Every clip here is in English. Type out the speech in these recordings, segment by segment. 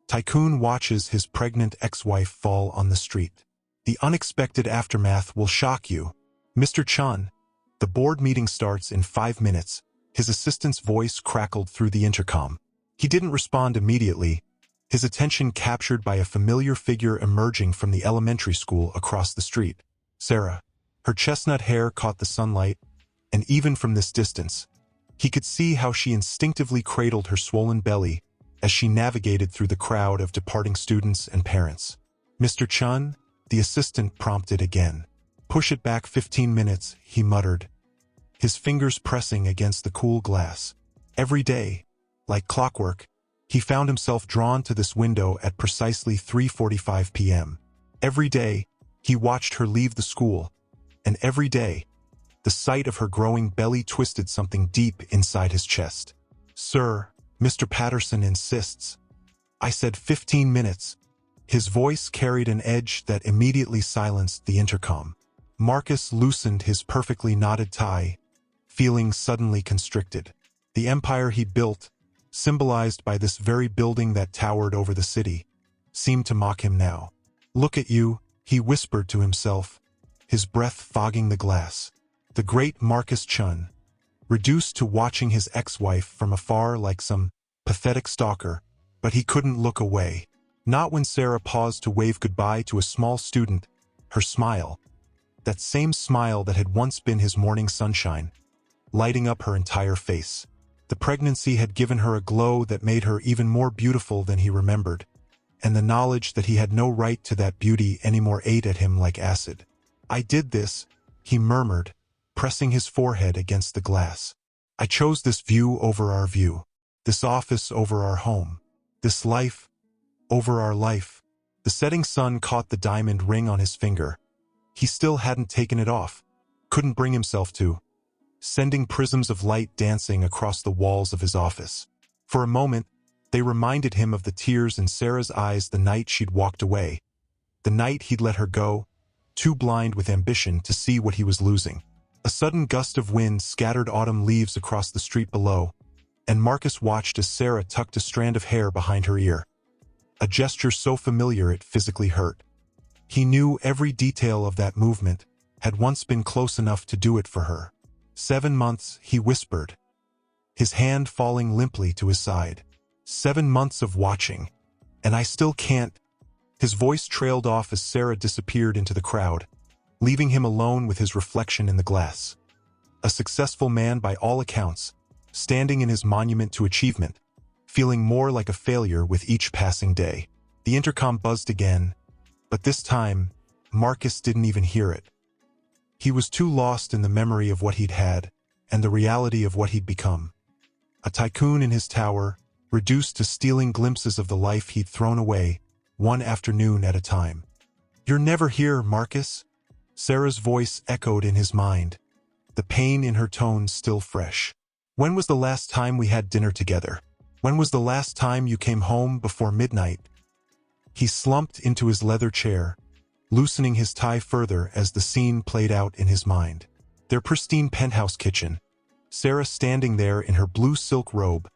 Tycoon watches his pregnant ex-wife fall on the street. The unexpected aftermath will shock you. Mr. Chun, the board meeting starts in 5 minutes. His assistant's voice crackled through the intercom. He didn't respond immediately, his attention captured by a familiar figure emerging from the elementary school across the street. Sarah. Her chestnut hair caught the sunlight, and even from this distance, he could see how she instinctively cradled her swollen belly as she navigated through the crowd of departing students and parents. Mr. Chun, the assistant prompted again. Push it back 15 minutes, he muttered, his fingers pressing against the cool glass. Every day, like clockwork, he found himself drawn to this window at precisely 3:45 p.m. Every day, he watched her leave the school, and every day, the sight of her growing belly twisted something deep inside his chest. Sir, Mr. Patterson insists. I said 15 minutes. His voice carried an edge that immediately silenced the intercom. Marcus loosened his perfectly knotted tie, feeling suddenly constricted. The empire he built, symbolized by this very building that towered over the city, seemed to mock him now. Look at you, he whispered to himself, his breath fogging the glass. The great Marcus Chun, reduced to watching his ex-wife from afar like some pathetic stalker, but he couldn't look away. Not when Sarah paused to wave goodbye to a small student, her smile, that same smile that had once been his morning sunshine, lighting up her entire face. The pregnancy had given her a glow that made her even more beautiful than he remembered, and the knowledge that he had no right to that beauty anymore ate at him like acid. I did this, he murmured, pressing his forehead against the glass. I chose this view over our view, this office over our home, this life over our life. The setting sun caught the diamond ring on his finger. He still hadn't taken it off, couldn't bring himself to, sending prisms of light dancing across the walls of his office. For a moment, they reminded him of the tears in Sarah's eyes the night she'd walked away, the night he'd let her go, too blind with ambition to see what he was losing. A sudden gust of wind scattered autumn leaves across the street below, and Marcus watched as Sarah tucked a strand of hair behind her ear. A gesture so familiar it physically hurt. He knew every detail of that movement, had once been close enough to do it for her. 7 months, he whispered, his hand falling limply to his side. 7 months of watching, and I still can't. His voice trailed off as Sarah disappeared into the crowd, leaving him alone with his reflection in the glass. A successful man by all accounts, standing in his monument to achievement, feeling more like a failure with each passing day. The intercom buzzed again, but this time, Marcus didn't even hear it. He was too lost in the memory of what he'd had, and the reality of what he'd become. A tycoon in his tower, reduced to stealing glimpses of the life he'd thrown away, one afternoon at a time. You're never here, Marcus? Sarah's voice echoed in his mind, the pain in her tone still fresh. When was the last time we had dinner together? When was the last time you came home before midnight? He slumped into his leather chair, loosening his tie further as the scene played out in his mind. Their pristine penthouse kitchen, Sarah standing there in her blue silk robe,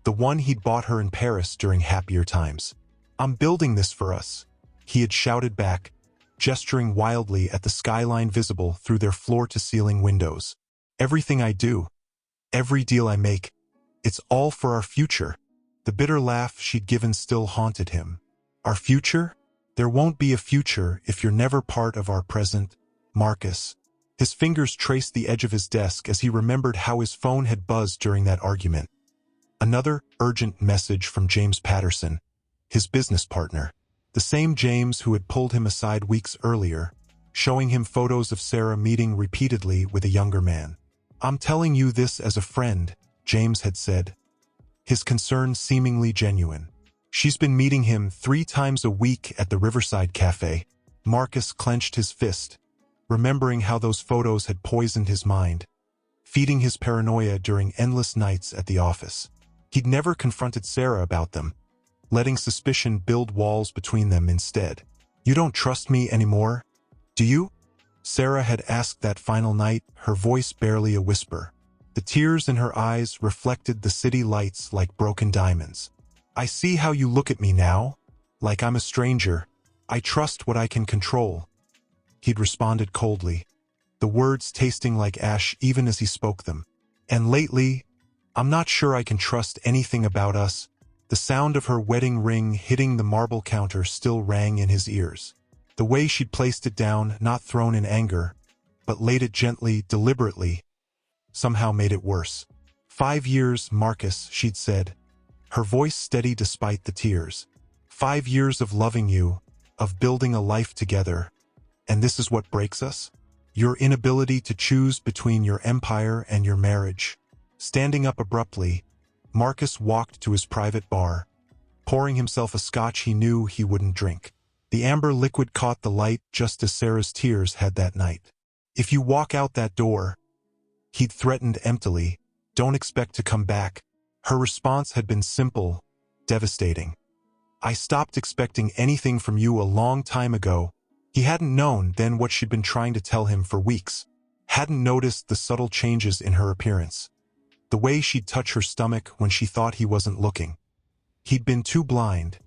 the one he'd bought her in Paris during happier times. I'm building this for us, he had shouted back, gesturing wildly at the skyline visible through their floor-to-ceiling windows. Everything I do, every deal I make, it's all for our future. The bitter laugh she'd given still haunted him. Our future? There won't be a future if you're never part of our present, Marcus. His fingers traced the edge of his desk as he remembered how his phone had buzzed during that argument. Another urgent message from James Patterson, his business partner. The same James who had pulled him aside weeks earlier, showing him photos of Sarah meeting repeatedly with a younger man. I'm telling you this as a friend, James had said, his concern seemingly genuine. She's been meeting him 3 times a week at the Riverside Cafe. Marcus clenched his fist, remembering how those photos had poisoned his mind, feeding his paranoia during endless nights at the office. He'd never confronted Sarah about them, letting suspicion build walls between them instead. You don't trust me anymore, do you? Sarah had asked that final night, her voice barely a whisper. The tears in her eyes reflected the city lights like broken diamonds. I see how you look at me now, like I'm a stranger. I trust what I can control. He'd responded coldly, the words tasting like ash even as he spoke them. And lately, I'm not sure I can trust anything about us. The sound of her wedding ring hitting the marble counter still rang in his ears. The way she'd placed it down, not thrown in anger, but laid it gently, deliberately, somehow made it worse. 5 years, Marcus, she'd said, her voice steady despite the tears. 5 years of loving you, of building a life together, and this is what breaks us? Your inability to choose between your empire and your marriage. Standing up abruptly, Marcus walked to his private bar, pouring himself a scotch he knew he wouldn't drink. The amber liquid caught the light just as Sarah's tears had that night. If you walk out that door, he'd threatened emptily, don't expect to come back. Her response had been simple, devastating. I stopped expecting anything from you a long time ago. He hadn't known then what she'd been trying to tell him for weeks. Hadn't noticed the subtle changes in her appearance. The way she'd touch her stomach when she thought he wasn't looking. He'd been too blind,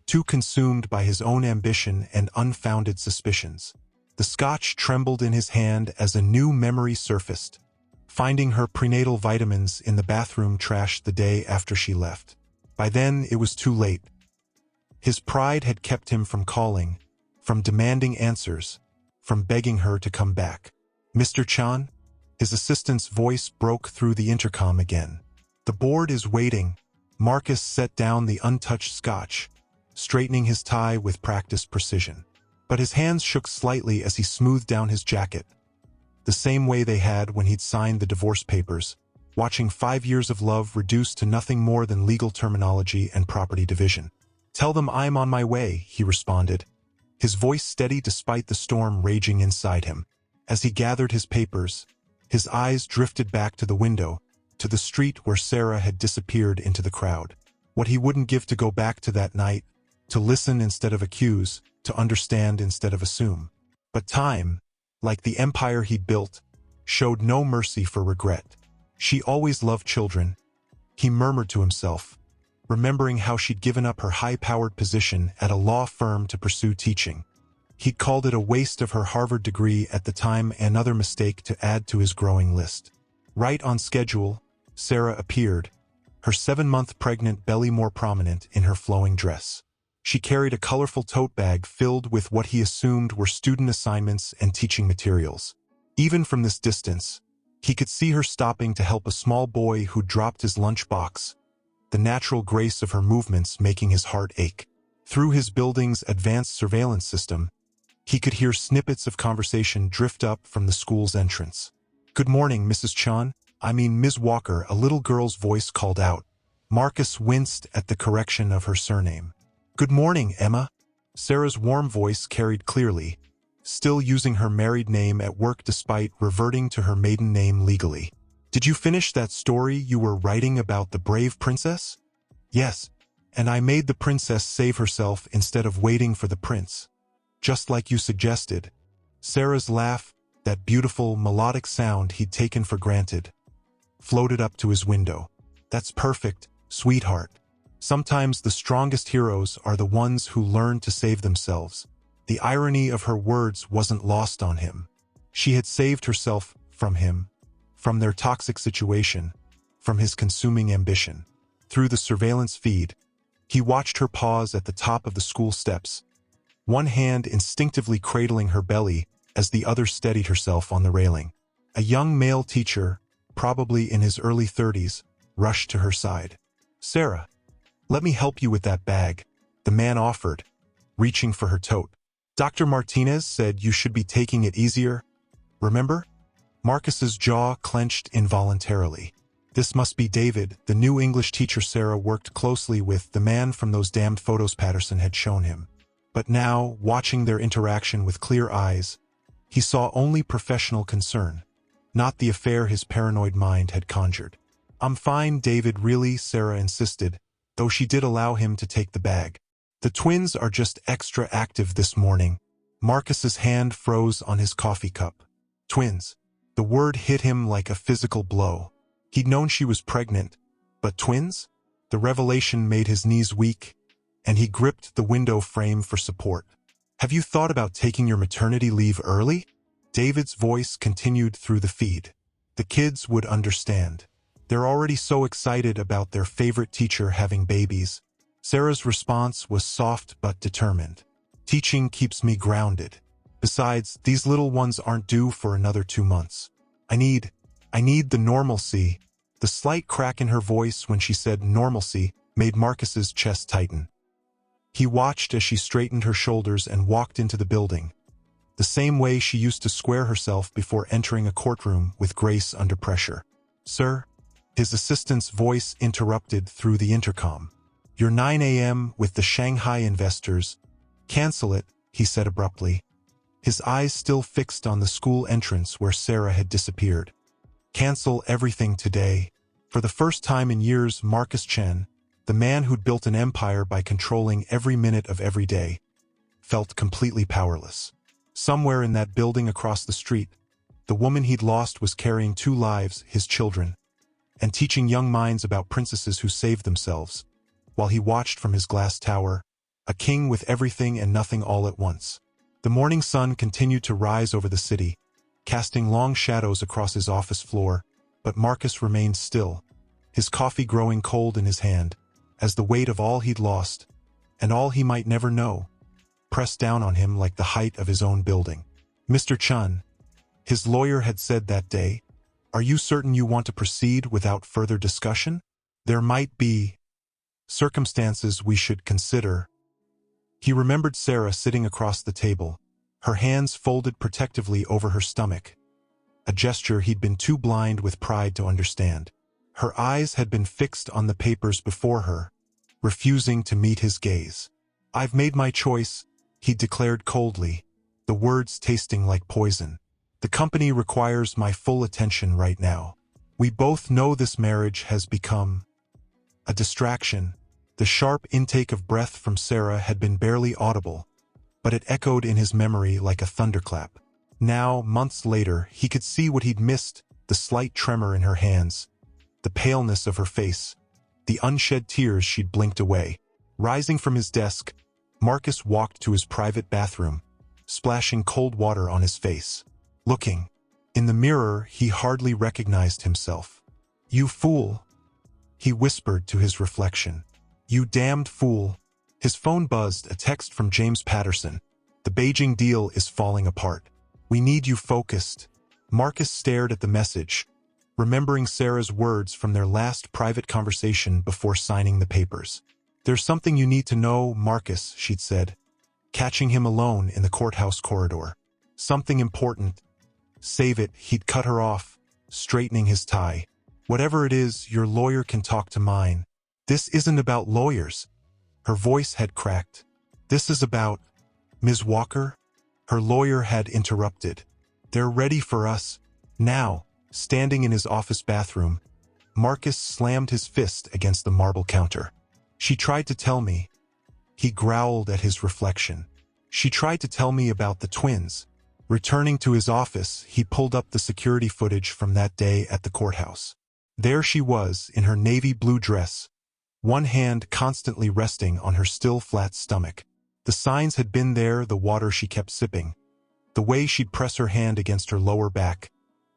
too consumed by his own ambition and unfounded suspicions. The scotch trembled in his hand as a new memory surfaced. Finding her prenatal vitamins in the bathroom trash the day after she left. By then, it was too late. His pride had kept him from calling, from demanding answers, from begging her to come back. Mr. Chan? His assistant's voice broke through the intercom again. The board is waiting. Marcus set down the untouched scotch, straightening his tie with practiced precision. But his hands shook slightly as he smoothed down his jacket. The same way they had when he'd signed the divorce papers, watching 5 years of love reduced to nothing more than legal terminology and property division. Tell them I'm on my way, he responded, his voice steady despite the storm raging inside him. As he gathered his papers, his eyes drifted back to the window, to the street where Sarah had disappeared into the crowd. What he wouldn't give to go back to that night, to listen instead of accuse, to understand instead of assume. But time, like the empire he'd built, showed no mercy for regret. She always loved children, he murmured to himself, remembering how she'd given up her high-powered position at a law firm to pursue teaching. He'd called it a waste of her Harvard degree at the time, another mistake to add to his growing list. Right on schedule, Sarah appeared, her 7-month pregnant belly more prominent in her flowing dress. She carried a colorful tote bag filled with what he assumed were student assignments and teaching materials. Even from this distance, he could see her stopping to help a small boy who dropped his lunchbox, the natural grace of her movements making his heart ache. Through his building's advanced surveillance system, he could hear snippets of conversation drift up from the school's entrance. Good morning, Mrs. Chan. Ms. Walker, a little girl's voice called out. Marcus winced at the correction of her surname. Good morning, Emma. Sarah's warm voice carried clearly, still using her married name at work despite reverting to her maiden name legally. Did you finish that story you were writing about the brave princess? Yes, and I made the princess save herself instead of waiting for the prince. Just like you suggested. Sarah's laugh, that beautiful, melodic sound he'd taken for granted, floated up to his window. That's perfect, sweetheart. Sometimes the strongest heroes are the ones who learn to save themselves. The irony of her words wasn't lost on him. She had saved herself from him, from their toxic situation, from his consuming ambition. Through the surveillance feed, he watched her pause at the top of the school steps, one hand instinctively cradling her belly as the other steadied herself on the railing. A young male teacher, probably in his early 30s, rushed to her side. Sarah, let me help you with that bag, the man offered, reaching for her tote. Dr. Martinez said you should be taking it easier. Remember? Marcus's jaw clenched involuntarily. This must be David, the new English teacher Sarah worked closely with, the man from those damned photos Patterson had shown him. But now, watching their interaction with clear eyes, he saw only professional concern, not the affair his paranoid mind had conjured. I'm fine, David, really, Sarah insisted, though she did allow him to take the bag. The twins are just extra active this morning. Marcus's hand froze on his coffee cup. Twins. The word hit him like a physical blow. He'd known she was pregnant, but twins? The revelation made his knees weak, and he gripped the window frame for support. "Have you thought about taking your maternity leave early?" David's voice continued through the feed. "The kids would understand. They're already so excited about their favorite teacher having babies." Sarah's response was soft but determined. "Teaching keeps me grounded. Besides, these little ones aren't due for another 2 months. I need the normalcy." The slight crack in her voice when she said normalcy made Marcus's chest tighten. He watched as she straightened her shoulders and walked into the building, the same way she used to square herself before entering a courtroom with grace under pressure. "Sir?" His assistant's voice interrupted through the intercom. "Your 9 a.m. with the Shanghai investors. Cancel it," he said abruptly, his eyes still fixed on the school entrance where Sarah had disappeared. "Cancel everything today." For the first time in years, Marcus Chen, the man who'd built an empire by controlling every minute of every day, felt completely powerless. Somewhere in that building across the street, the woman he'd lost was carrying 2 lives, his children, and teaching young minds about princesses who saved themselves, while he watched from his glass tower, a king with everything and nothing all at once. The morning sun continued to rise over the city, casting long shadows across his office floor, but Marcus remained still, his coffee growing cold in his hand, as the weight of all he'd lost, and all he might never know, pressed down on him like the height of his own building. "Mr. Chun," his lawyer had said that day, "are you certain you want to proceed without further discussion? There might be circumstances we should consider." He remembered Sarah sitting across the table, her hands folded protectively over her stomach, a gesture he'd been too blind with pride to understand. Her eyes had been fixed on the papers before her, refusing to meet his gaze. "I've made my choice," he declared coldly, the words tasting like poison. "The company requires my full attention right now. We both know this marriage has become a distraction." The sharp intake of breath from Sarah had been barely audible, but it echoed in his memory like a thunderclap. Now, months later, he could see what he'd missed, the slight tremor in her hands, the paleness of her face, the unshed tears she'd blinked away. Rising from his desk, Marcus walked to his private bathroom, splashing cold water on his face. Looking in the mirror, he hardly recognized himself. "You fool," he whispered to his reflection. "You damned fool." His phone buzzed, a text from James Patterson. "The Beijing deal is falling apart. We need you focused." Marcus stared at the message, remembering Sarah's words from their last private conversation before signing the papers. "There's something you need to know, Marcus," she'd said, catching him alone in the courthouse corridor. "Something important." "Save it," he'd cut her off, straightening his tie. "Whatever it is, your lawyer can talk to mine." "This isn't about lawyers." Her voice had cracked. "This is about Ms. Walker?" Her lawyer had interrupted. "They're ready for us now." Standing in his office bathroom, Marcus slammed his fist against the marble counter. "She tried to tell me." He growled at his reflection. "She tried to tell me about the twins." Returning to his office, he pulled up the security footage from that day at the courthouse. There she was, in her navy blue dress, one hand constantly resting on her still flat stomach. The signs had been there, the water she kept sipping, the way she'd press her hand against her lower back,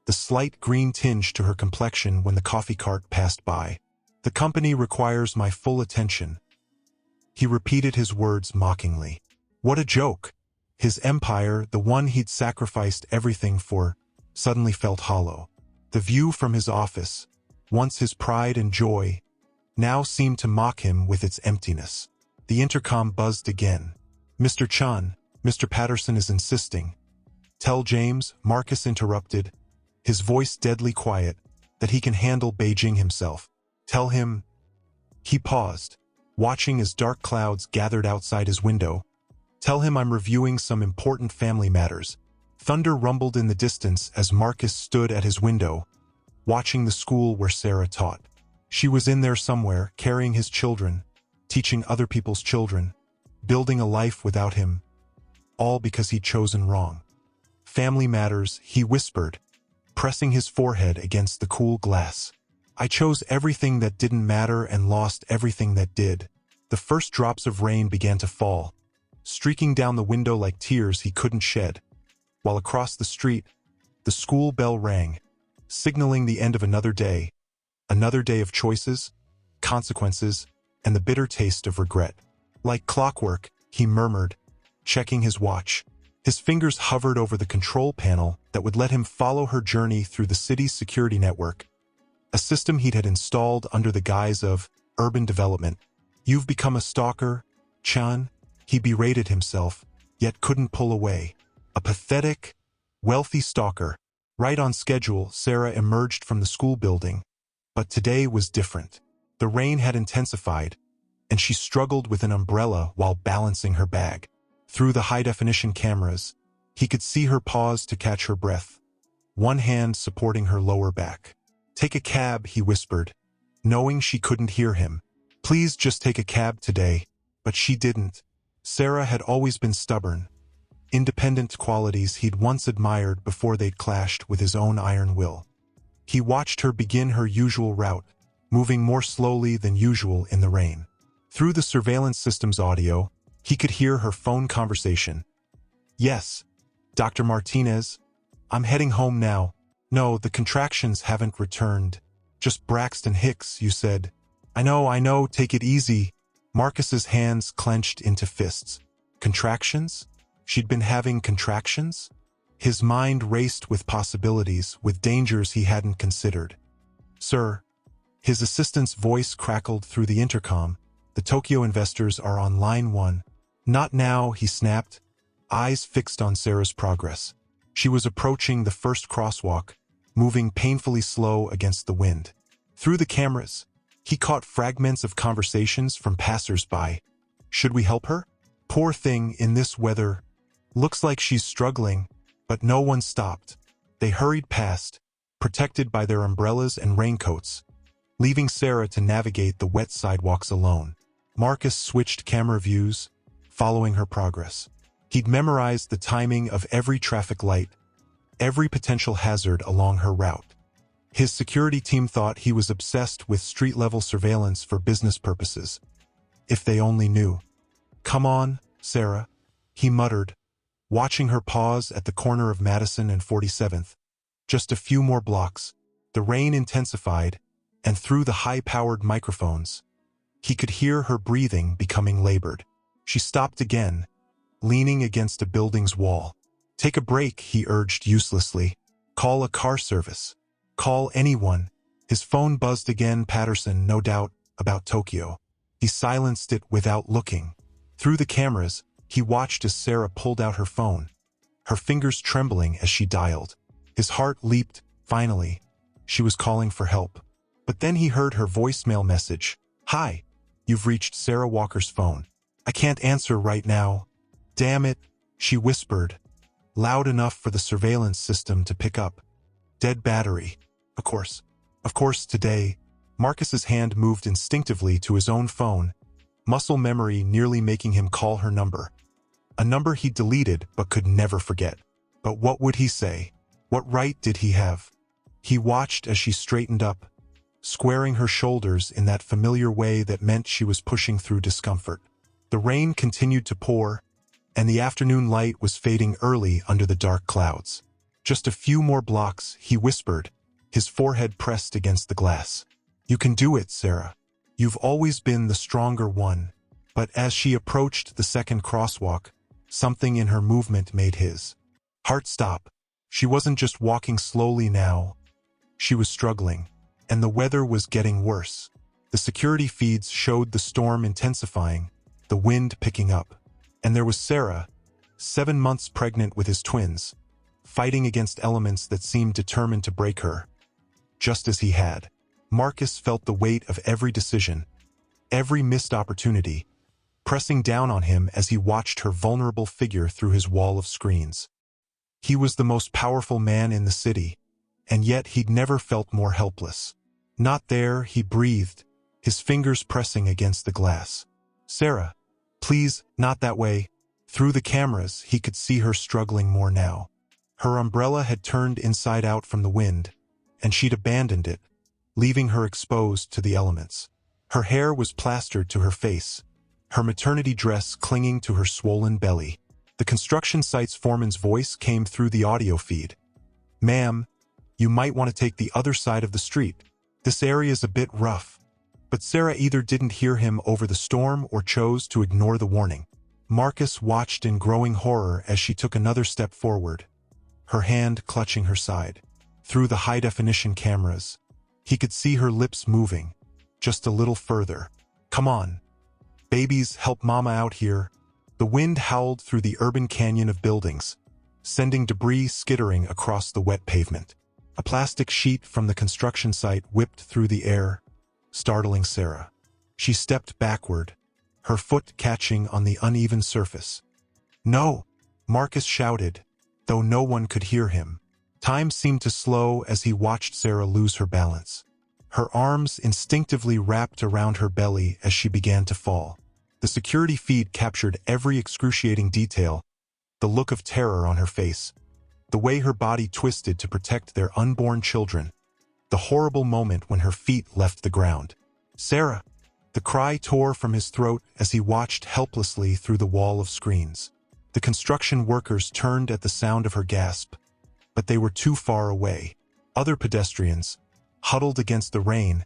the slight green tinge to her complexion when the coffee cart passed by. "The company requires my full attention." He repeated his words mockingly. What a joke! His empire, the one he'd sacrificed everything for, suddenly felt hollow. The view from his office, once his pride and joy, now seemed to mock him with its emptiness. The intercom buzzed again. "Mr. Chun, Mr. Patterson is insisting." "Tell James," Marcus interrupted, his voice deadly quiet, "that he can handle Beijing himself. Tell him." He paused, watching as dark clouds gathered outside his window. "Tell him I'm reviewing some important family matters." Thunder rumbled in the distance as Marcus stood at his window, watching the school where Sarah taught. She was in there somewhere, carrying his children, teaching other people's children, building a life without him, all because he'd chosen wrong. "Family matters," he whispered, pressing his forehead against the cool glass. I chose everything that didn't matter and lost everything that did. The first drops of rain began to fall, streaking down the window like tears he couldn't shed, while across the street, the school bell rang, signaling the end of another day of choices, consequences, and the bitter taste of regret. Like clockwork, he murmured, checking his watch. His fingers hovered over the control panel that would let him follow her journey through the city's security network, a system he'd had installed under the guise of urban development. You've become a stalker, Chan, he berated himself, yet couldn't pull away. A pathetic, wealthy stalker. Right on schedule, Sarah emerged from the school building. But today was different. The rain had intensified, and she struggled with an umbrella while balancing her bag. Through the high-definition cameras, he could see her pause to catch her breath, one hand supporting her lower back. "Take a cab," he whispered, knowing she couldn't hear him. Please just take a cab today. But she didn't. Sarah had always been stubborn. Independent qualities he'd once admired before they'd clashed with his own iron will. He watched her begin her usual route, moving more slowly than usual in the rain. Through the surveillance system's audio, he could hear her phone conversation. "Yes, Dr. Martinez. I'm heading home now. No, the contractions haven't returned. Just Braxton Hicks, you said." I know, take it easy." Marcus's hands clenched into fists. Contractions? She'd been having contractions? His mind raced with possibilities, with dangers he hadn't considered. "Sir." His assistant's voice crackled through the intercom. "The Tokyo investors are on line 1. "Not now," he snapped, eyes fixed on Sarah's progress. She was approaching the first crosswalk, moving painfully slow against the wind. Through the cameras, he caught fragments of conversations from passers-by. "Should we help her? Poor thing, in this weather. Looks like she's struggling." But no one stopped. They hurried past, protected by their umbrellas and raincoats, leaving Sarah to navigate the wet sidewalks alone. Marcus switched camera views, following her progress. He'd memorized the timing of every traffic light, every potential hazard along her route. His security team thought he was obsessed with street-level surveillance for business purposes. If they only knew. "Come on, Sarah," he muttered, watching her pause at the corner of Madison and 47th. Just a few more blocks. The rain intensified, and through the high-powered microphones, he could hear her breathing becoming labored. She stopped again, leaning against a building's wall. "Take a break," he urged uselessly. "Call a car service. Call anyone." His phone buzzed again. Patterson, no doubt, about Tokyo. He silenced it without looking. Through the cameras, he watched as Sarah pulled out her phone, her fingers trembling as she dialed. His heart leaped. Finally, she was calling for help. But then he heard her voicemail message. "Hi, you've reached Sarah Walker's phone. I can't answer right now." "Damn it," she whispered, loud enough for the surveillance system to pick up. "Dead battery. Of course today." Marcus's hand moved instinctively to his own phone, muscle memory nearly making him call her number. A number he deleted but could never forget. But what would he say? What right did he have? He watched as she straightened up, squaring her shoulders in that familiar way that meant she was pushing through discomfort. The rain continued to pour, and the afternoon light was fading early under the dark clouds. "Just a few more blocks," he whispered, his forehead pressed against the glass. "You can do it, Sarah. You've always been the stronger one." But as she approached the second crosswalk, something in her movement made his heart stop. She wasn't just walking slowly now. She was struggling, and the weather was getting worse. The security feeds showed the storm intensifying, the wind picking up. And there was Sarah, 7 months pregnant with his twins, fighting against elements that seemed determined to break her. Just as he had. Marcus felt the weight of every decision, every missed opportunity, pressing down on him as he watched her vulnerable figure through his wall of screens. He was the most powerful man in the city, and yet he'd never felt more helpless. "Not there," he breathed, his fingers pressing against the glass. "Sarah, please, not that way." Through the cameras, he could see her struggling more now. Her umbrella had turned inside out from the wind, and she'd abandoned it, leaving her exposed to the elements. Her hair was plastered to her face, her maternity dress clinging to her swollen belly. The construction site's foreman's voice came through the audio feed. "Ma'am, you might want to take the other side of the street. This area's a bit rough." But Sarah either didn't hear him over the storm or chose to ignore the warning. Marcus watched in growing horror as she took another step forward, her hand clutching her side. Through the high-definition cameras, he could see her lips moving, just a little further. "Come on. Babies, help Mama out here." The wind howled through the urban canyon of buildings, sending debris skittering across the wet pavement. A plastic sheet from the construction site whipped through the air, startling Sarah. She stepped backward, her foot catching on the uneven surface. "No!" Marcus shouted, though no one could hear him. Time seemed to slow as he watched Sarah lose her balance. Her arms instinctively wrapped around her belly as she began to fall. The security feed captured every excruciating detail, the look of terror on her face, the way her body twisted to protect their unborn children, the horrible moment when her feet left the ground. "Sarah!" The cry tore from his throat as he watched helplessly through the wall of screens. The construction workers turned at the sound of her gasp, but they were too far away. Other pedestrians, huddled against the rain,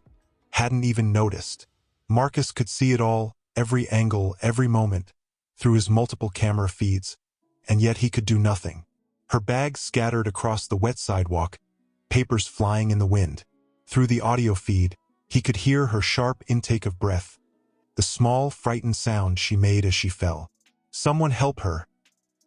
hadn't even noticed. Marcus could see it all, every angle, every moment, through his multiple camera feeds, and yet he could do nothing. Her bags scattered across the wet sidewalk, papers flying in the wind. Through the audio feed, he could hear her sharp intake of breath, the small, frightened sound she made as she fell. "Someone help her!"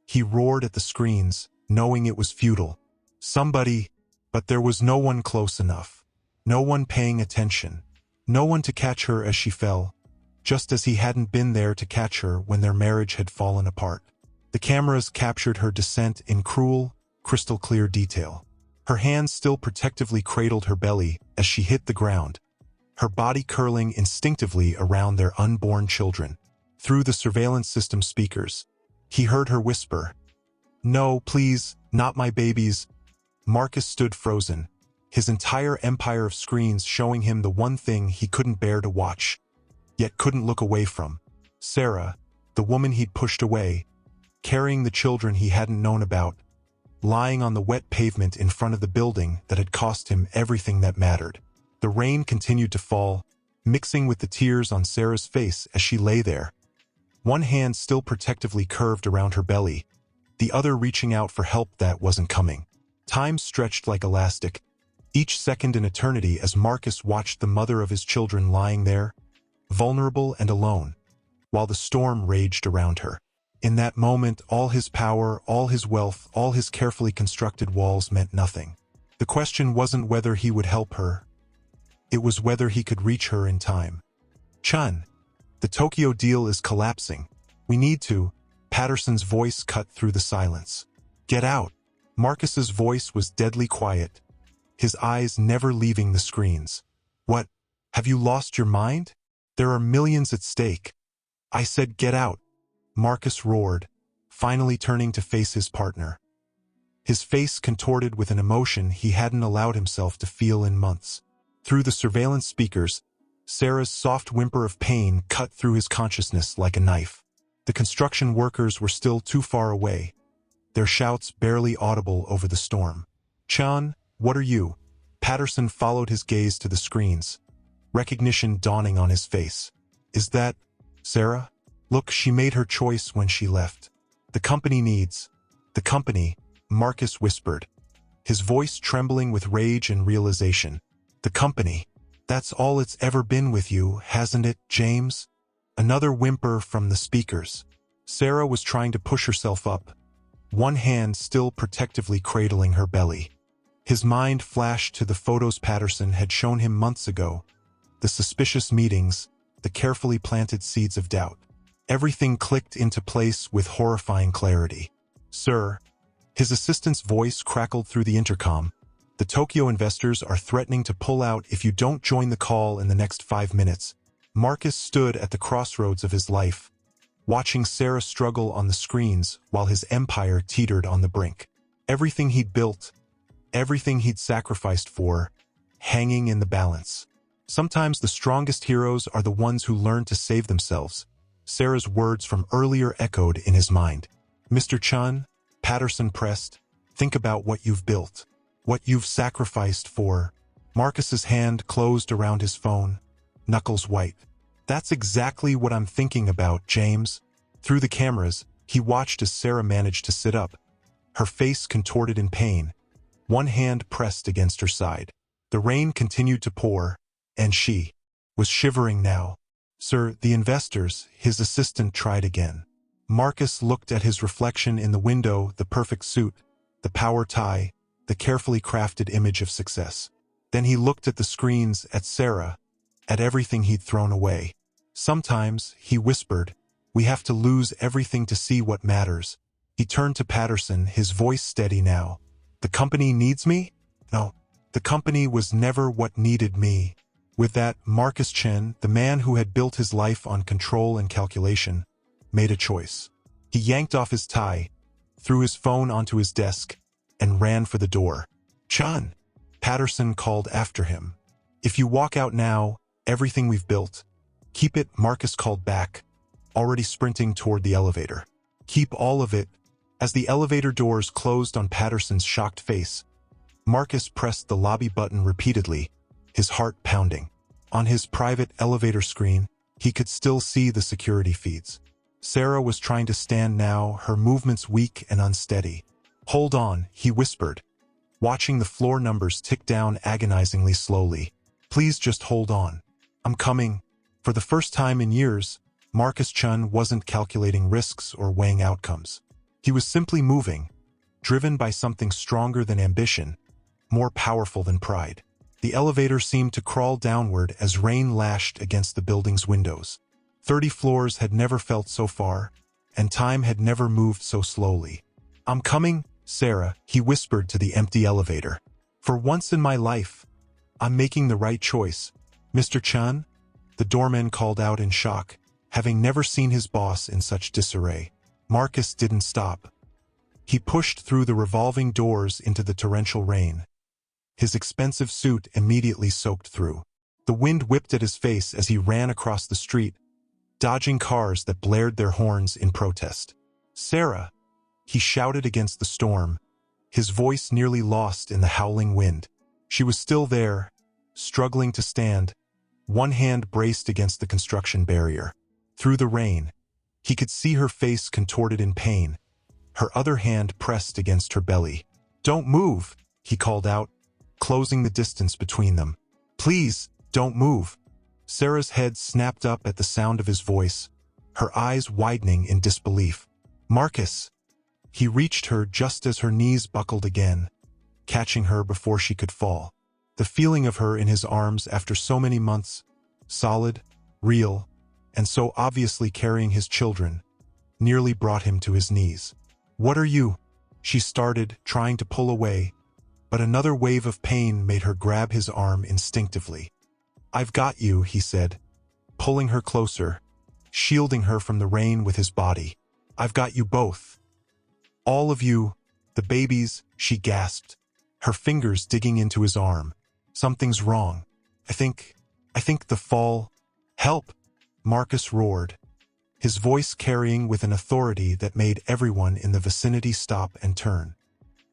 He roared at the screens, knowing it was futile. Somebody, but there was no one close enough. No one paying attention. No one to catch her as she fell, just as he hadn't been there to catch her when their marriage had fallen apart. The cameras captured her descent in cruel, crystal-clear detail. Her hands still protectively cradled her belly as she hit the ground, her body curling instinctively around their unborn children. Through the surveillance system speakers, he heard her whisper, "No, please, not my babies." Marcus stood frozen, his entire empire of screens showing him the one thing he couldn't bear to watch, yet couldn't look away from. Sarah, the woman he'd pushed away, carrying the children he hadn't known about, lying on the wet pavement in front of the building that had cost him everything that mattered. The rain continued to fall, mixing with the tears on Sarah's face as she lay there, one hand still protectively curved around her belly, the other reaching out for help that wasn't coming. Time stretched like elastic, each second an eternity as Marcus watched the mother of his children lying there, vulnerable and alone, while the storm raged around her. In that moment, all his power, all his wealth, all his carefully constructed walls meant nothing. The question wasn't whether he would help her. It was whether he could reach her in time. "Chun, the Tokyo deal is collapsing. We need to." Patterson's voice cut through the silence. "Get out." Marcus's voice was deadly quiet, his eyes never leaving the screens. "What? Have you lost your mind? There are millions at stake." "I said get out," Marcus roared, finally turning to face his partner. His face contorted with an emotion he hadn't allowed himself to feel in months. Through the surveillance speakers, Sarah's soft whimper of pain cut through his consciousness like a knife. The construction workers were still too far away, their shouts barely audible over the storm. "Chan, what are you?" Patterson followed his gaze to the screens, recognition dawning on his face. "Is that Sarah? Look, she made her choice when she left. The company needs..." "The company," Marcus whispered, his voice trembling with rage and realization. "The company. That's all it's ever been with you, hasn't it, James?" Another whimper from the speakers. Sarah was trying to push herself up, one hand still protectively cradling her belly. His mind flashed to the photos Patterson had shown him months ago, the suspicious meetings, the carefully planted seeds of doubt. Everything clicked into place with horrifying clarity. "Sir," his assistant's voice crackled through the intercom, "the Tokyo investors are threatening to pull out if you don't join the call in the next 5 minutes. Marcus stood at the crossroads of his life, watching Sarah struggle on the screens while his empire teetered on the brink. Everything he'd built, everything he'd sacrificed for, hanging in the balance. Sometimes the strongest heroes are the ones who learn to save themselves. Sarah's words from earlier echoed in his mind. Mr. Chun, Patterson pressed, think about what you've built, what you've sacrificed for. Marcus's hand closed around his phone, knuckles white. That's exactly what I'm thinking about, James. Through the cameras, he watched as Sarah managed to sit up, her face contorted in pain, one hand pressed against her side. The rain continued to pour, and she was shivering now. Sir, the investors, his assistant tried again. Marcus looked at his reflection in the window, the perfect suit, the power tie, the carefully crafted image of success. Then he looked at the screens, at Sarah, at everything he'd thrown away. Sometimes, he whispered, we have to lose everything to see what matters. He turned to Patterson, his voice steady now. The company needs me? No, the company was never what needed me. With that, Marcus Chen, the man who had built his life on control and calculation, made a choice. He yanked off his tie, threw his phone onto his desk, and ran for the door. Chun! Patterson called after him. If you walk out now, everything we've built. Keep it, Marcus called back, already sprinting toward the elevator. Keep all of it. As the elevator doors closed on Patterson's shocked face, Marcus pressed the lobby button repeatedly, his heart pounding. On his private elevator screen, he could still see the security feeds. Sarah was trying to stand now, her movements weak and unsteady. Hold on, he whispered, watching the floor numbers tick down agonizingly slowly. Please just hold on. I'm coming. For the first time in years, Marcus Chun wasn't calculating risks or weighing outcomes. He was simply moving, driven by something stronger than ambition, more powerful than pride. The elevator seemed to crawl downward as rain lashed against the building's windows. 30 floors had never felt so far, and time had never moved so slowly. I'm coming, Sarah, he whispered to the empty elevator. For once in my life, I'm making the right choice. Mr. Chun? The doorman called out in shock, having never seen his boss in such disarray. Marcus didn't stop. He pushed through the revolving doors into the torrential rain. His expensive suit immediately soaked through. The wind whipped at his face as he ran across the street, dodging cars that blared their horns in protest. Sarah! He shouted against the storm, his voice nearly lost in the howling wind. She was still there, struggling to stand, one hand braced against the construction barrier. Through the rain, he could see her face contorted in pain, her other hand pressed against her belly. Don't move, he called out, closing the distance between them. Please, don't move. Sarah's head snapped up at the sound of his voice, her eyes widening in disbelief. Marcus! He reached her just as her knees buckled again, catching her before she could fall. The feeling of her in his arms after so many months, solid, real, and so obviously carrying his children, nearly brought him to his knees. What are you? She started, trying to pull away, but another wave of pain made her grab his arm instinctively. I've got you, he said, pulling her closer, shielding her from the rain with his body. I've got you both. All of you, the babies, she gasped, her fingers digging into his arm. Something's wrong. I think the fall. Help! Marcus roared, his voice carrying with an authority that made everyone in the vicinity stop and turn.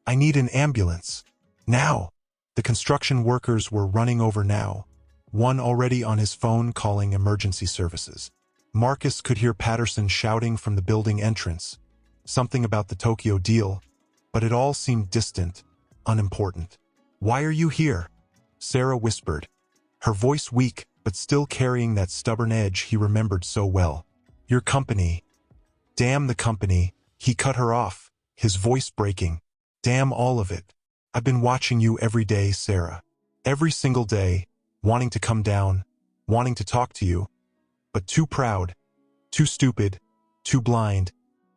I need an ambulance. Now! The construction workers were running over now, one already on his phone calling emergency services. Marcus could hear Patterson shouting from the building entrance, something about the Tokyo deal, but it all seemed distant, unimportant. Why are you here? Sarah whispered, her voice weak but still carrying that stubborn edge he remembered so well. Your company. Damn the company. He cut her off, his voice breaking. Damn all of it. I've been watching you every day, Sarah. Every single day, wanting to come down, wanting to talk to you, but too proud, too stupid, too blind.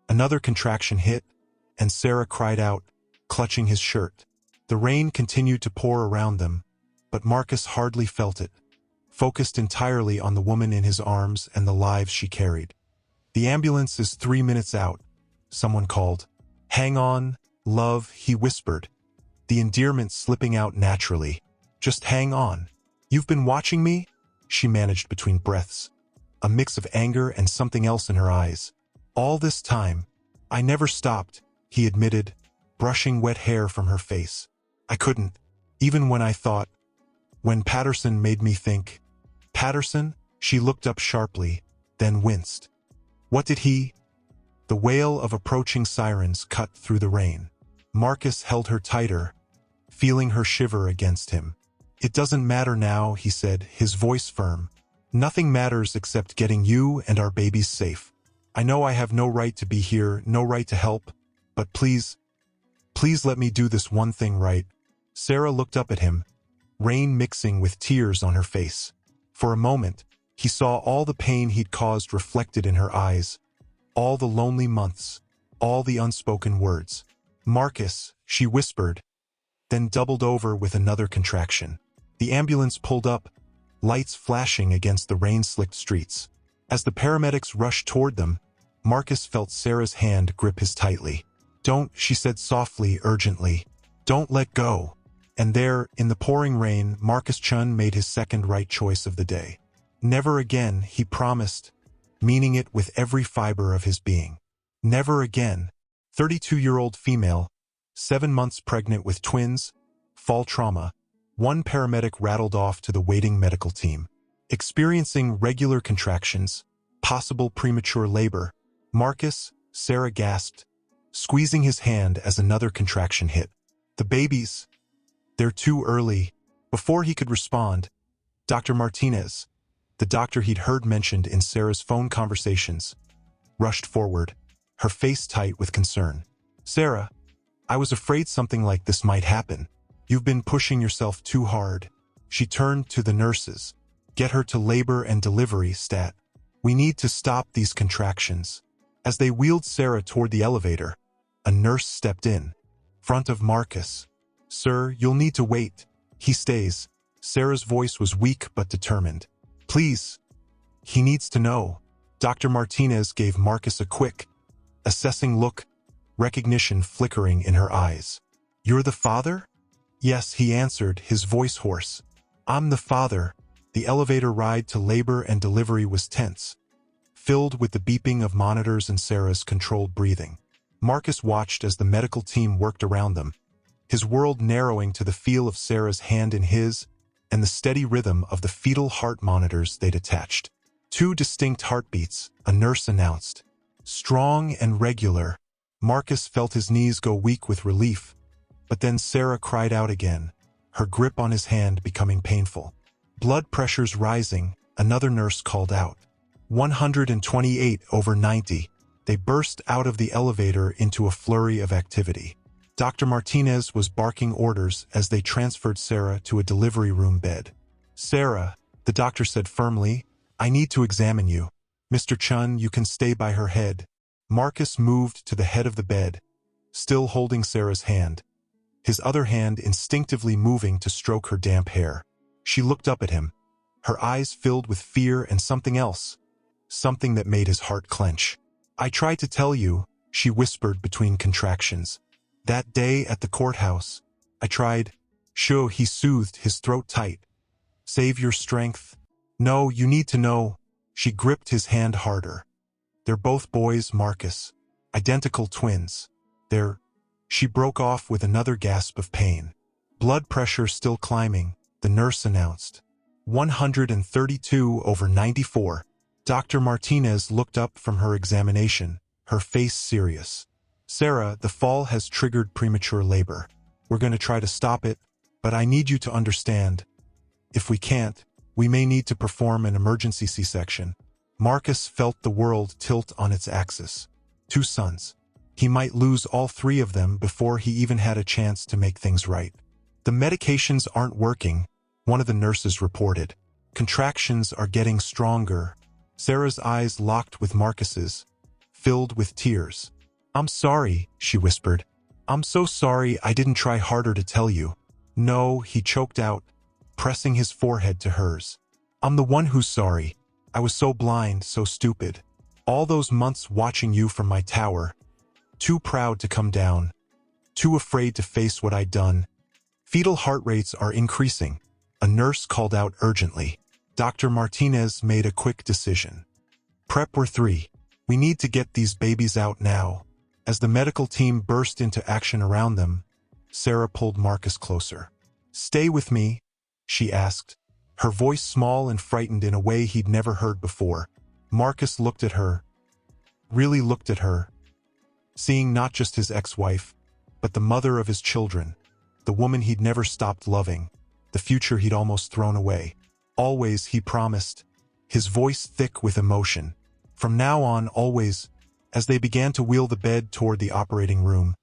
Another contraction hit, and Sarah cried out, clutching his shirt. The rain continued to pour around them, but Marcus hardly felt it, focused entirely on the woman in his arms and the lives she carried. The ambulance is 3 minutes out, someone called. Hang on, love, he whispered, the endearment slipping out naturally. Just hang on. You've been watching me? She managed between breaths, a mix of anger and something else in her eyes. All this time, I never stopped, he admitted, brushing wet hair from her face. I couldn't, even when I thought. When Patterson made me think. Patterson? She looked up sharply, then winced. What did he? The wail of approaching sirens cut through the rain. Marcus held her tighter, feeling her shiver against him. It doesn't matter now, he said, his voice firm. Nothing matters except getting you and our babies safe. I know I have no right to be here, no right to help, but please let me do this one thing right. Sarah looked up at him, rain mixing with tears on her face. For a moment, he saw all the pain he'd caused reflected in her eyes, all the lonely months, all the unspoken words. Marcus, she whispered, then doubled over with another contraction. The ambulance pulled up, lights flashing against the rain-slicked streets. As the paramedics rushed toward them, Marcus felt Sarah's hand grip his tightly. Don't, she said softly, urgently. Don't let go. And there, in the pouring rain, Marcus Chun made his second right choice of the day. Never again, he promised, meaning it with every fiber of his being. Never again. 32-year-old female, 7 months pregnant with twins, fall trauma. One paramedic rattled off to the waiting medical team. Experiencing regular contractions, possible premature labor. Marcus, Sarah gasped, squeezing his hand as another contraction hit. The babies. They're too early. Before he could respond, Dr. Martinez, the doctor he'd heard mentioned in Sarah's phone conversations, rushed forward, her face tight with concern. Sarah, I was afraid something like this might happen. You've been pushing yourself too hard. She turned to the nurses. Get her to labor and delivery, stat. We need to stop these contractions. As they wheeled Sarah toward the elevator, a nurse stepped in, front of Marcus. Sir, you'll need to wait. He stays. Sarah's voice was weak but determined. Please. He needs to know. Dr. Martinez gave Marcus a quick, assessing look, recognition flickering in her eyes. You're the father? Yes, he answered, his voice hoarse. I'm the father. The elevator ride to labor and delivery was tense, filled with the beeping of monitors and Sarah's controlled breathing. Marcus watched as the medical team worked around them, his world narrowing to the feel of Sarah's hand in his and the steady rhythm of the fetal heart monitors they'd attached. 2 distinct heartbeats, a nurse announced. Strong and regular. Marcus felt his knees go weak with relief, but then Sarah cried out again, her grip on his hand becoming painful. Blood pressures rising, another nurse called out. 128/90. They burst out of the elevator into a flurry of activity. Dr. Martinez was barking orders as they transferred Sarah to a delivery room bed. Sarah, the doctor said firmly, I need to examine you. Mr. Chun, you can stay by her head. Marcus moved to the head of the bed, still holding Sarah's hand, his other hand instinctively moving to stroke her damp hair. She looked up at him, her eyes filled with fear and something else, something that made his heart clench. I tried to tell you, she whispered between contractions. That day at the courthouse, I tried. Sure, he soothed, his throat tight. Save your strength. No, you need to know. She gripped his hand harder. They're both boys, Marcus. Identical twins. She broke off with another gasp of pain. Blood pressure still climbing, the nurse announced. 132/94. Dr. Martinez looked up from her examination, her face serious. Sarah, the fall has triggered premature labor. We're going to try to stop it, but I need you to understand. If we can't, we may need to perform an emergency C-section. Marcus felt the world tilt on its axis. 2 sons. He might lose all 3 of them before he even had a chance to make things right. The medications aren't working, one of the nurses reported. Contractions are getting stronger. Sarah's eyes locked with Marcus's, filled with tears. I'm sorry, she whispered. I'm so sorry I didn't try harder to tell you. No, he choked out, pressing his forehead to hers. I'm the one who's sorry. I was so blind, so stupid. All those months watching you from my tower. Too proud to come down. Too afraid to face what I'd done. Fetal heart rates are increasing. a nurse called out urgently. Dr. Martinez made a quick decision. Prep we're 3. We need to get these babies out now. As the medical team burst into action around them, Sarah pulled Marcus closer. Stay with me, she asked, her voice small and frightened in a way he'd never heard before. Marcus looked at her, really looked at her, seeing not just his ex-wife, but the mother of his children, the woman he'd never stopped loving, the future he'd almost thrown away. Always, he promised, his voice thick with emotion. From now on, always. As they began to wheel the bed toward the operating room,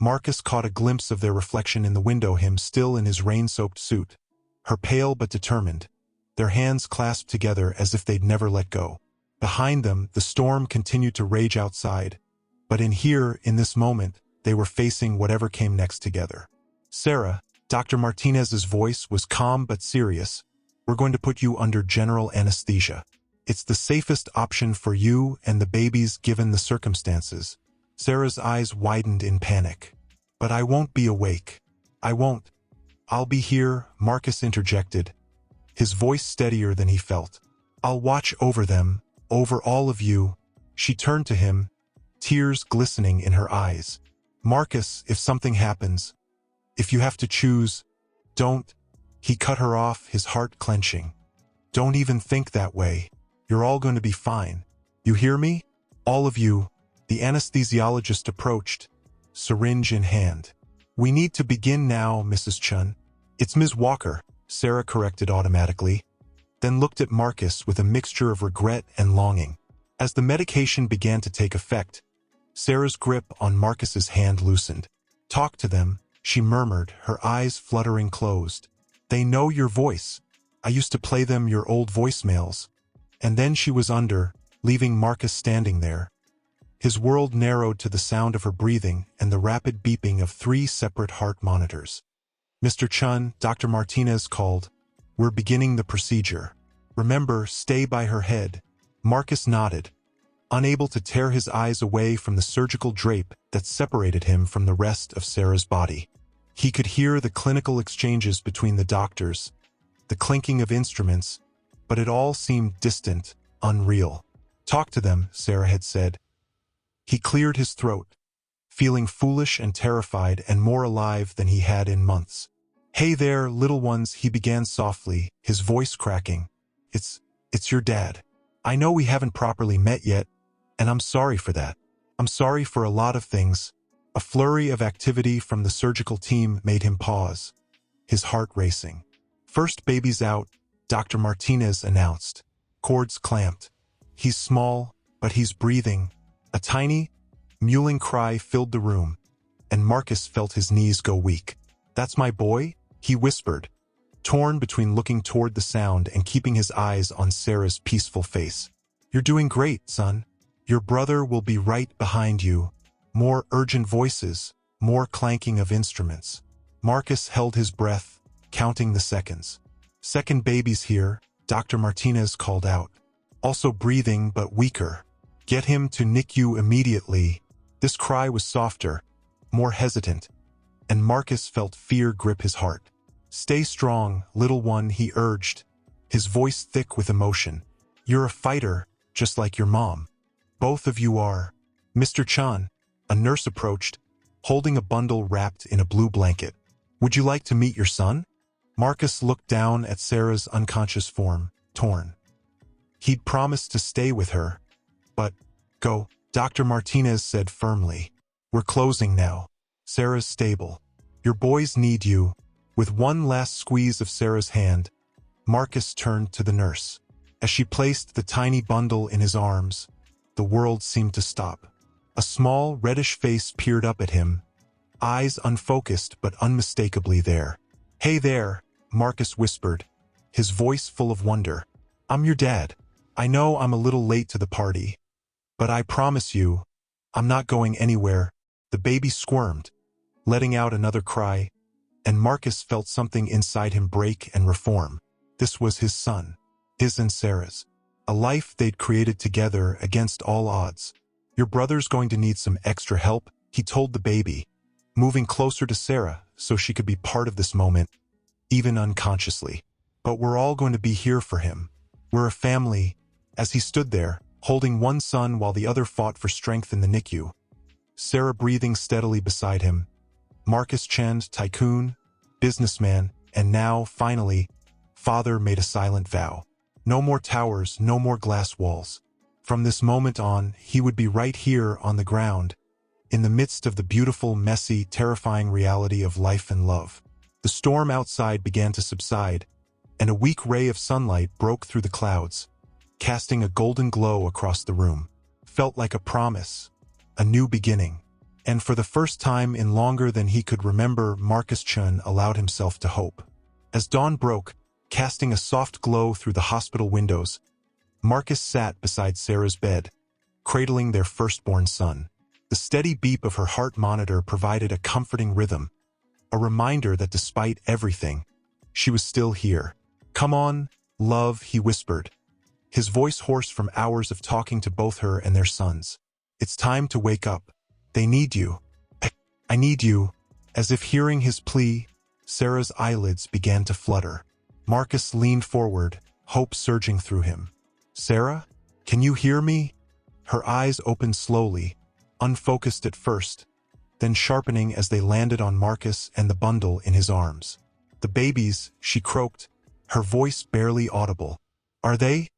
Marcus caught a glimpse of their reflection in the window, him still in his rain-soaked suit, her pale but determined, their hands clasped together as if they'd never let go. Behind them, the storm continued to rage outside, but in this moment, they were facing whatever came next together. Sarah, Dr. Martinez's voice was calm but serious. We're going to put you under general anesthesia. It's the safest option for you and the babies given the circumstances. Sarah's eyes widened in panic. But I won't be awake. I won't. I'll be here, Marcus interjected, his voice steadier than he felt. I'll watch over them, over all of you. She turned to him, tears glistening in her eyes. Marcus, if something happens, if you have to choose, don't. He cut her off, his heart clenching. Don't even think that way. You're all going to be fine. You hear me? All of you. The anesthesiologist approached, syringe in hand. We need to begin now, Mrs. Chun. It's Ms. Walker, Sarah corrected automatically, then looked at Marcus with a mixture of regret and longing. As the medication began to take effect, Sarah's grip on Marcus's hand loosened. Talk to them, she murmured, her eyes fluttering closed. They know your voice. I used to play them your old voicemails. And then she was under, leaving Marcus standing there. His world narrowed to the sound of her breathing and the rapid beeping of 3 separate heart monitors. Mr. Chun, Dr. Martinez called. We're beginning the procedure. Remember, stay by her head. Marcus nodded, unable to tear his eyes away from the surgical drape that separated him from the rest of Sarah's body. He could hear the clinical exchanges between the doctors, the clinking of instruments, but it all seemed distant, unreal. Talk to them, Sarah had said. He cleared his throat, feeling foolish and terrified and more alive than he had in months. Hey there, little ones, he began softly, his voice cracking. It's your dad. I know we haven't properly met yet, and I'm sorry for that. I'm sorry for a lot of things. A flurry of activity from the surgical team made him pause, his heart racing. First baby's out, Dr. Martinez announced, cords clamped. He's small, but he's breathing. A tiny, mewling cry filled the room, and Marcus felt his knees go weak. That's my boy? He whispered, torn between looking toward the sound and keeping his eyes on Sarah's peaceful face. You're doing great, son. Your brother will be right behind you. More urgent voices, more clanking of instruments. Marcus held his breath, counting the seconds. Second baby's here, Dr. Martinez called out. Also breathing but weaker. Get him to NICU immediately. This cry was softer, more hesitant, and Marcus felt fear grip his heart. Stay strong, little one, he urged, his voice thick with emotion. You're a fighter, just like your mom. Both of you are. Mr. Chan, a nurse approached, holding a bundle wrapped in a blue blanket. Would you like to meet your son? Marcus looked down at Sarah's unconscious form, torn. He'd promised to stay with her. But, go, Dr. Martinez said firmly. We're closing now. Sarah's stable. Your boys need you. With one last squeeze of Sarah's hand, Marcus turned to the nurse. As she placed the tiny bundle in his arms, the world seemed to stop. A small, reddish face peered up at him, eyes unfocused but unmistakably there. Hey there, Marcus whispered, his voice full of wonder. I'm your dad. I know I'm a little late to the party, but I promise you, I'm not going anywhere. The baby squirmed, letting out another cry, and Marcus felt something inside him break and reform. This was his son, his and Sarah's. A life they'd created together against all odds. Your brother's going to need some extra help, he told the baby, moving closer to Sarah so she could be part of this moment, even unconsciously. but we're all going to be here for him. We're a family." As he stood there, holding one son while the other fought for strength in the NICU, Sarah breathing steadily beside him, Marcus Chand, Tycoon, businessman, and now, finally, father made a silent vow. No more towers, no more glass walls. From this moment on, he would be right here on the ground, in the midst of the beautiful, messy, terrifying reality of life and love. The storm outside began to subside, and a weak ray of sunlight broke through the clouds, casting a golden glow across the room. Felt like a promise, a new beginning. And for the first time in longer than he could remember, Marcus Chun allowed himself to hope. As dawn broke, casting a soft glow through the hospital windows, Marcus sat beside Sarah's bed, cradling their firstborn son. The steady beep of her heart monitor provided a comforting rhythm, a reminder that despite everything, she was still here. "Come on, love," he whispered, his voice hoarse from hours of talking to both her and their sons. "It's time to wake up. They need you. I need you." As if hearing his plea, Sarah's eyelids began to flutter. Marcus leaned forward, hope surging through him. "Sarah, can you hear me?" Her eyes opened slowly, unfocused at first, then sharpening as they landed on Marcus and the bundle in his arms. "The babies," she croaked, her voice barely audible. "Are they?"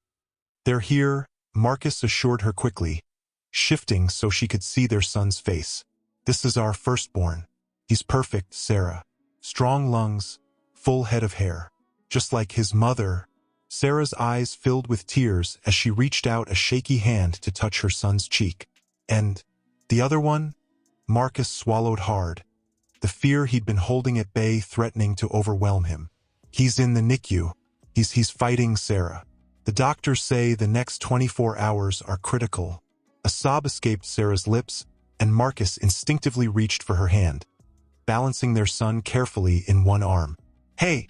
"They're here," Marcus assured her quickly, shifting so she could see their son's face. "This is our firstborn. He's perfect, Sarah. Strong lungs, full head of hair. Just like his mother." Sarah's eyes filled with tears as she reached out a shaky hand to touch her son's cheek. "And the other one?" Marcus swallowed hard, the fear he'd been holding at bay threatening to overwhelm him. "He's in the NICU. He's fighting, Sarah. The doctors say the next 24 hours are critical." A sob escaped Sarah's lips, and Marcus instinctively reached for her hand, balancing their son carefully in one arm. Hey,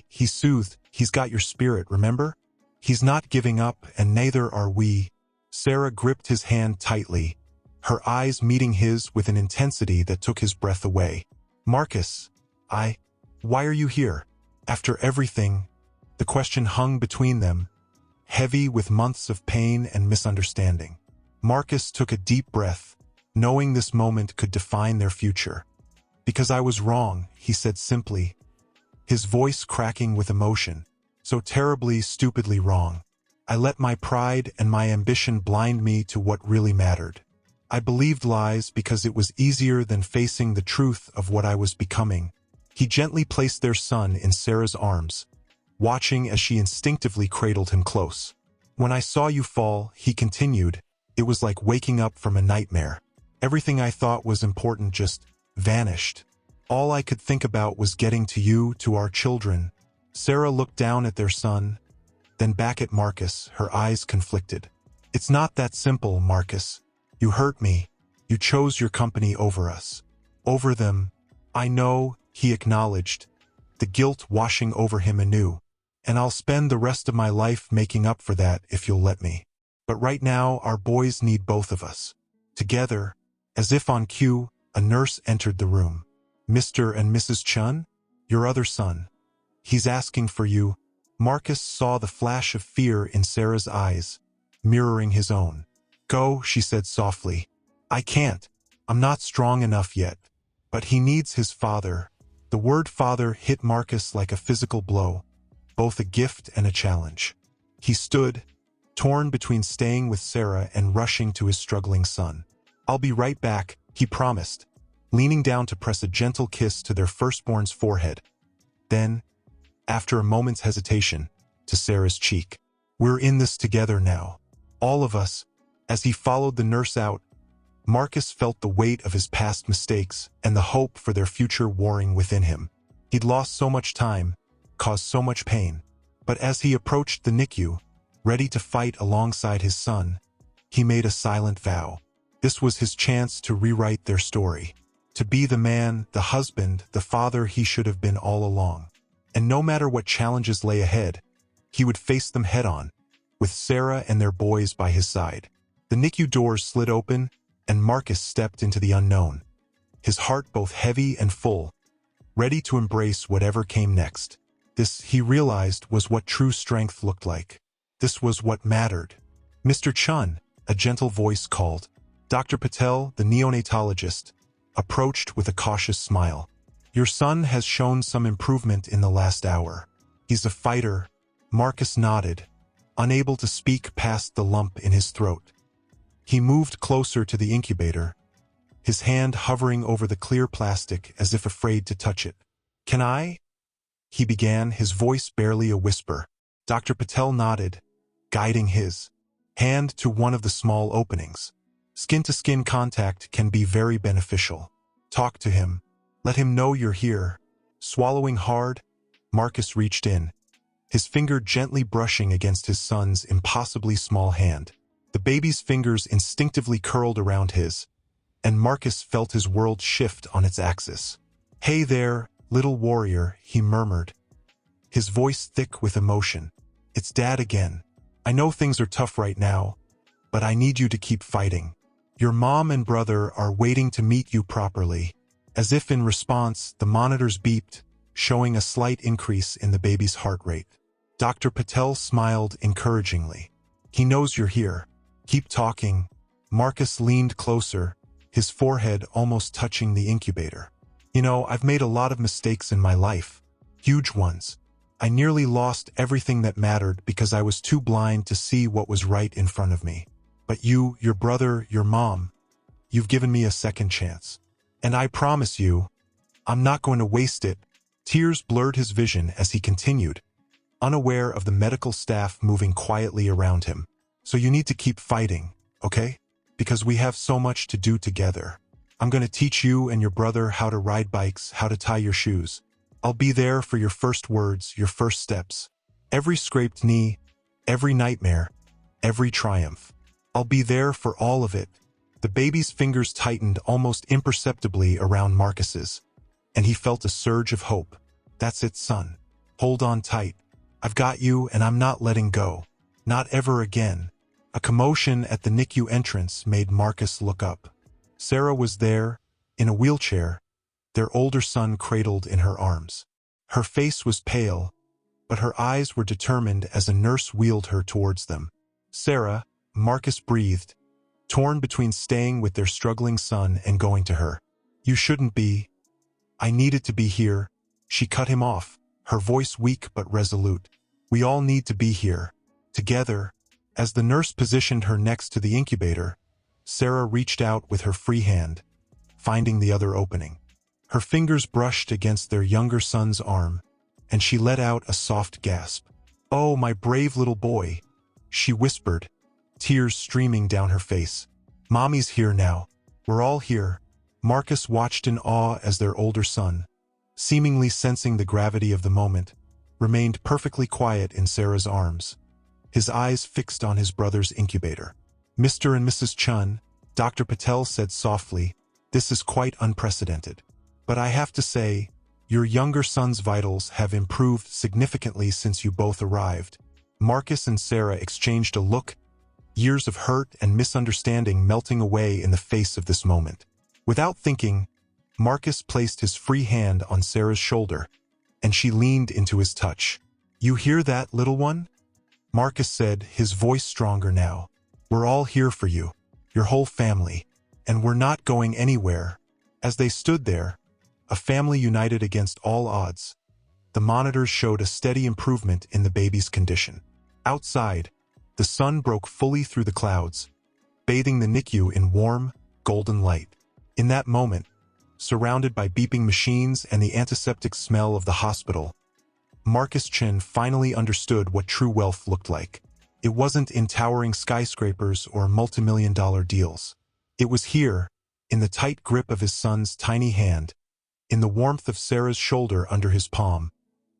he soothed. "He's got your spirit, remember? He's not giving up, and neither are we." Sarah gripped his hand tightly, her eyes meeting his with an intensity that took his breath away. "Marcus, why are you here? After everything?" The question hung between them, heavy with months of pain and misunderstanding. Marcus took a deep breath, knowing this moment could define their future. "Because I was wrong," he said simply, his voice cracking with emotion. "So terribly, stupidly wrong. I let my pride and my ambition blind me to what really mattered. I believed lies because it was easier than facing the truth of what I was becoming." He gently placed their son in Sarah's arms, watching as she instinctively cradled him close. "When I saw you fall," he continued, "it was like waking up from a nightmare. Everything I thought was important just vanished. All I could think about was getting to you, to our children." Sarah looked down at their son, then back at Marcus, her eyes conflicted. "It's not that simple, Marcus. You hurt me. You chose your company over us. Over them." "I know," he acknowledged, the guilt washing over him anew. "And I'll spend the rest of my life making up for that if you'll let me. But right now, our boys need both of us." Together, as if on cue, a nurse entered the room. "Mr. and Mrs. Chun? Your other son. He's asking for you." Marcus saw the flash of fear in Sarah's eyes, mirroring his own. "Go," she said softly. "I can't. I'm not strong enough yet. But he needs his father." The word father hit Marcus like a physical blow, both a gift and a challenge. He stood, torn between staying with Sarah and rushing to his struggling son. "I'll be right back," he promised, leaning down to press a gentle kiss to their firstborn's forehead. Then, after a moment's hesitation, to Sarah's cheek. "We're in this together now. All of us." As he followed the nurse out, Marcus felt the weight of his past mistakes and the hope for their future warring within him. He'd lost so much time, caused so much pain. But as he approached the NICU, ready to fight alongside his son, he made a silent vow. This was his chance to rewrite their story, to be the man, the husband, the father he should have been all along. And no matter what challenges lay ahead, he would face them head-on, with Sarah and their boys by his side. The NICU doors slid open, and Marcus stepped into the unknown, his heart both heavy and full, ready to embrace whatever came next. This, he realized, was what true strength looked like. This was what mattered. "Mr. Chun," a gentle voice called. Dr. Patel, the neonatologist, approached with a cautious smile. "Your son has shown some improvement in the last hour. He's a fighter." Marcus nodded, unable to speak past the lump in his throat. He moved closer to the incubator, his hand hovering over the clear plastic as if afraid to touch it. "Can I?" he began, his voice barely a whisper. Dr. Patel nodded, guiding his hand to one of the small openings. Skin-to-skin contact can be very beneficial. "Talk to him. Let him know you're here." Swallowing hard, Marcus reached in, his finger gently brushing against his son's impossibly small hand. The baby's fingers instinctively curled around his, and Marcus felt his world shift on its axis. "Hey there, little warrior," he murmured, his voice thick with emotion. "It's Dad again. I know things are tough right now, but I need you to keep fighting. Your mom and brother are waiting to meet you properly." As if in response, the monitors beeped, showing a slight increase in the baby's heart rate. Dr. Patel smiled encouragingly. "He knows you're here. Keep talking." Marcus leaned closer, his forehead almost touching the incubator. "You know, I've made a lot of mistakes in my life. Huge ones. I nearly lost everything that mattered because I was too blind to see what was right in front of me. But you, your brother, your mom, you've given me a second chance. And I promise you, I'm not going to waste it." Tears blurred his vision as he continued, unaware of the medical staff moving quietly around him. "So you need to keep fighting, okay? Because we have so much to do together. I'm going to teach you and your brother how to ride bikes, how to tie your shoes. I'll be there for your first words, your first steps. Every scraped knee, every nightmare, every triumph. I'll be there for all of it." The baby's fingers tightened almost imperceptibly around Marcus's, and he felt a surge of hope. "That's it, son. Hold on tight. I've got you, and I'm not letting go. Not ever again." A commotion at the NICU entrance made Marcus look up. Sarah was there, in a wheelchair, their older son cradled in her arms. Her face was pale, but her eyes were determined as a nurse wheeled her towards them. "Sarah," Marcus breathed, torn between staying with their struggling son and going to her. "You shouldn't be." "I needed to be here." She cut him off, her voice weak but resolute. "We all need to be here, together." As the nurse positioned her next to the incubator, Sarah reached out with her free hand, finding the other opening. Her fingers brushed against their younger son's arm, and she let out a soft gasp. "Oh, my brave little boy," she whispered, tears streaming down her face. "Mommy's here now. We're all here." Marcus watched in awe as their older son, seemingly sensing the gravity of the moment, remained perfectly quiet in Sarah's arms, his eyes fixed on his brother's incubator. "Mr. and Mrs. Chun," Dr. Patel said softly, "this is quite unprecedented. But I have to say, your younger son's vitals have improved significantly since you both arrived." Marcus and Sarah exchanged a look, years of hurt and misunderstanding melting away in the face of this moment. Without thinking, Marcus placed his free hand on Sarah's shoulder, and she leaned into his touch. "You hear that, little one?" Marcus said, his voice stronger now. "We're all here for you, your whole family, and we're not going anywhere." As they stood there, a family united against all odds, the monitors showed a steady improvement in the baby's condition. Outside, the sun broke fully through the clouds, bathing the NICU in warm, golden light. In that moment, surrounded by beeping machines and the antiseptic smell of the hospital, Marcus Chin finally understood what true wealth looked like. It wasn't in towering skyscrapers or multimillion-dollar deals. It was here, in the tight grip of his son's tiny hand, in the warmth of Sarah's shoulder under his palm,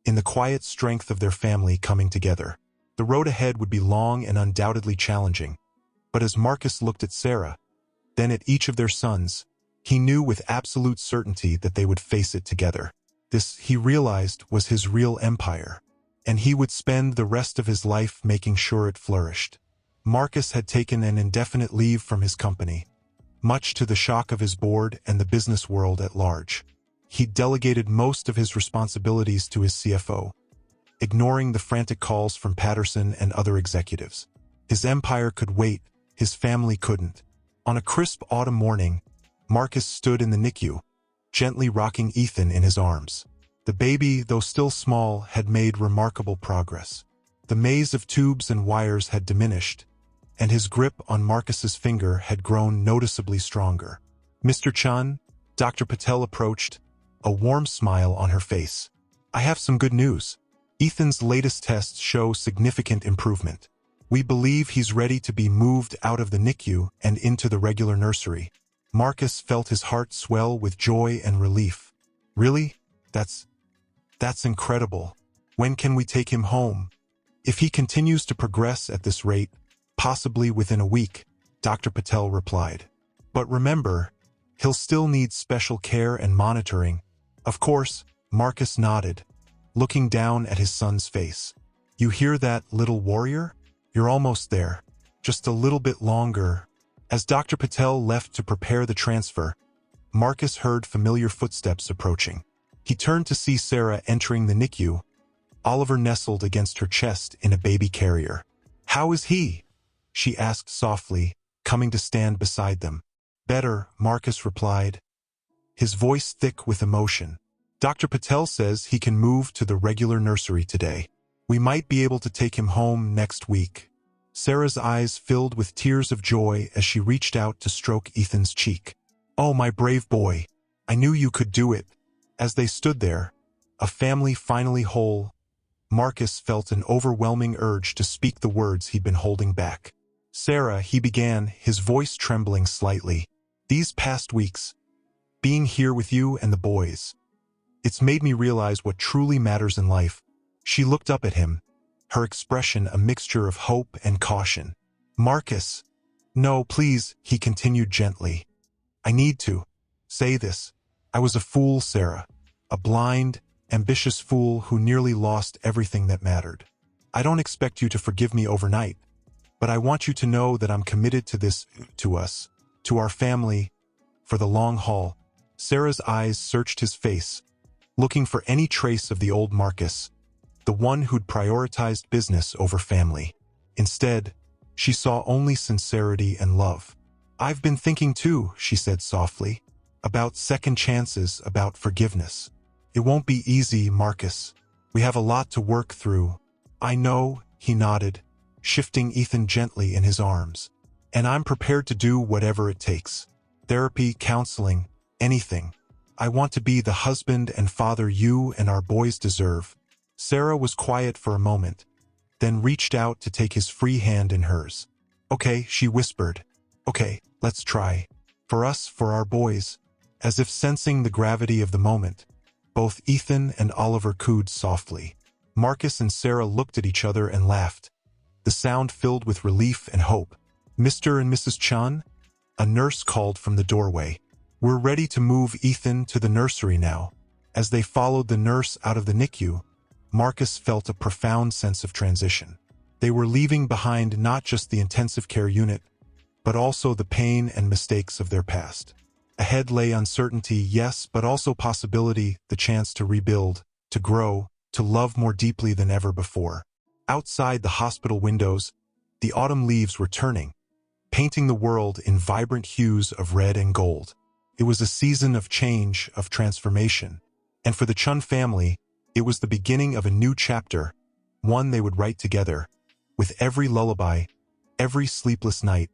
in the quiet strength of their family coming together. The road ahead would be long and undoubtedly challenging, but as Marcus looked at Sarah, then at each of their sons, he knew with absolute certainty that they would face it together. This, he realized, was his real empire, and he would spend the rest of his life making sure it flourished. Marcus had taken an indefinite leave from his company, much to the shock of his board and the business world at large. He delegated most of his responsibilities to his CFO, ignoring the frantic calls from Patterson and other executives. His empire could wait, his family couldn't. On a crisp autumn morning, Marcus stood in the NICU, gently rocking Ethan in his arms. The baby, though still small, had made remarkable progress. The maze of tubes and wires had diminished, and his grip on Marcus's finger had grown noticeably stronger. "Mr. Chun," Dr. Patel approached, a warm smile on her face. "I have some good news. Ethan's latest tests show significant improvement. We believe he's ready to be moved out of the NICU and into the regular nursery." Marcus felt his heart swell with joy and relief. "Really? That's incredible. When can we take him home?" "If he continues to progress at this rate, possibly within a week," Dr. Patel replied. "But remember, he'll still need special care and monitoring." "Of course," Marcus nodded, looking down at his son's face. "You hear that, little warrior? You're almost there. Just a little bit longer." As Dr. Patel left to prepare the transfer, Marcus heard familiar footsteps approaching. He turned to see Sarah entering the NICU, Oliver nestled against her chest in a baby carrier. "How is he?" she asked softly, coming to stand beside them. "Better," Marcus replied, his voice thick with emotion. "Dr. Patel says he can move to the regular nursery today. We might be able to take him home next week." Sarah's eyes filled with tears of joy as she reached out to stroke Ethan's cheek. "Oh, my brave boy. I knew you could do it." As they stood there, a family finally whole, Marcus felt an overwhelming urge to speak the words he'd been holding back. "Sarah," he began, his voice trembling slightly. "These past weeks, being here with you and the boys, it's made me realize what truly matters in life." She looked up at him, her expression a mixture of hope and caution. "Marcus." "No, please," he continued gently. "I need to say this. I was a fool, Sarah. A blind, ambitious fool who nearly lost everything that mattered. I don't expect you to forgive me overnight, but I want you to know that I'm committed to this, to us, to our family, for the long haul." Sarah's eyes searched his face, looking for any trace of the old Marcus, the one who'd prioritized business over family. Instead, she saw only sincerity and love. "I've been thinking too," she said softly, "about second chances, about forgiveness. It won't be easy, Marcus. We have a lot to work through." "I know," he nodded, shifting Ethan gently in his arms. "And I'm prepared to do whatever it takes. Therapy, counseling, anything. I want to be the husband and father you and our boys deserve." Sarah was quiet for a moment, then reached out to take his free hand in hers. "Okay," she whispered. "Okay, let's try. For us, for our boys." As if sensing the gravity of the moment, both Ethan and Oliver cooed softly. Marcus and Sarah looked at each other and laughed, the sound filled with relief and hope. "Mr. and Mrs. Chun?" A nurse called from the doorway. "We're ready to move Ethan to the nursery now." As they followed the nurse out of the NICU, Marcus felt a profound sense of transition. They were leaving behind not just the intensive care unit, but also the pain and mistakes of their past. Ahead lay uncertainty, yes, but also possibility, the chance to rebuild, to grow, to love more deeply than ever before. Outside the hospital windows, the autumn leaves were turning, painting the world in vibrant hues of red and gold. It was a season of change, of transformation. And for the Chun family, it was the beginning of a new chapter, one they would write together, with every lullaby, every sleepless night,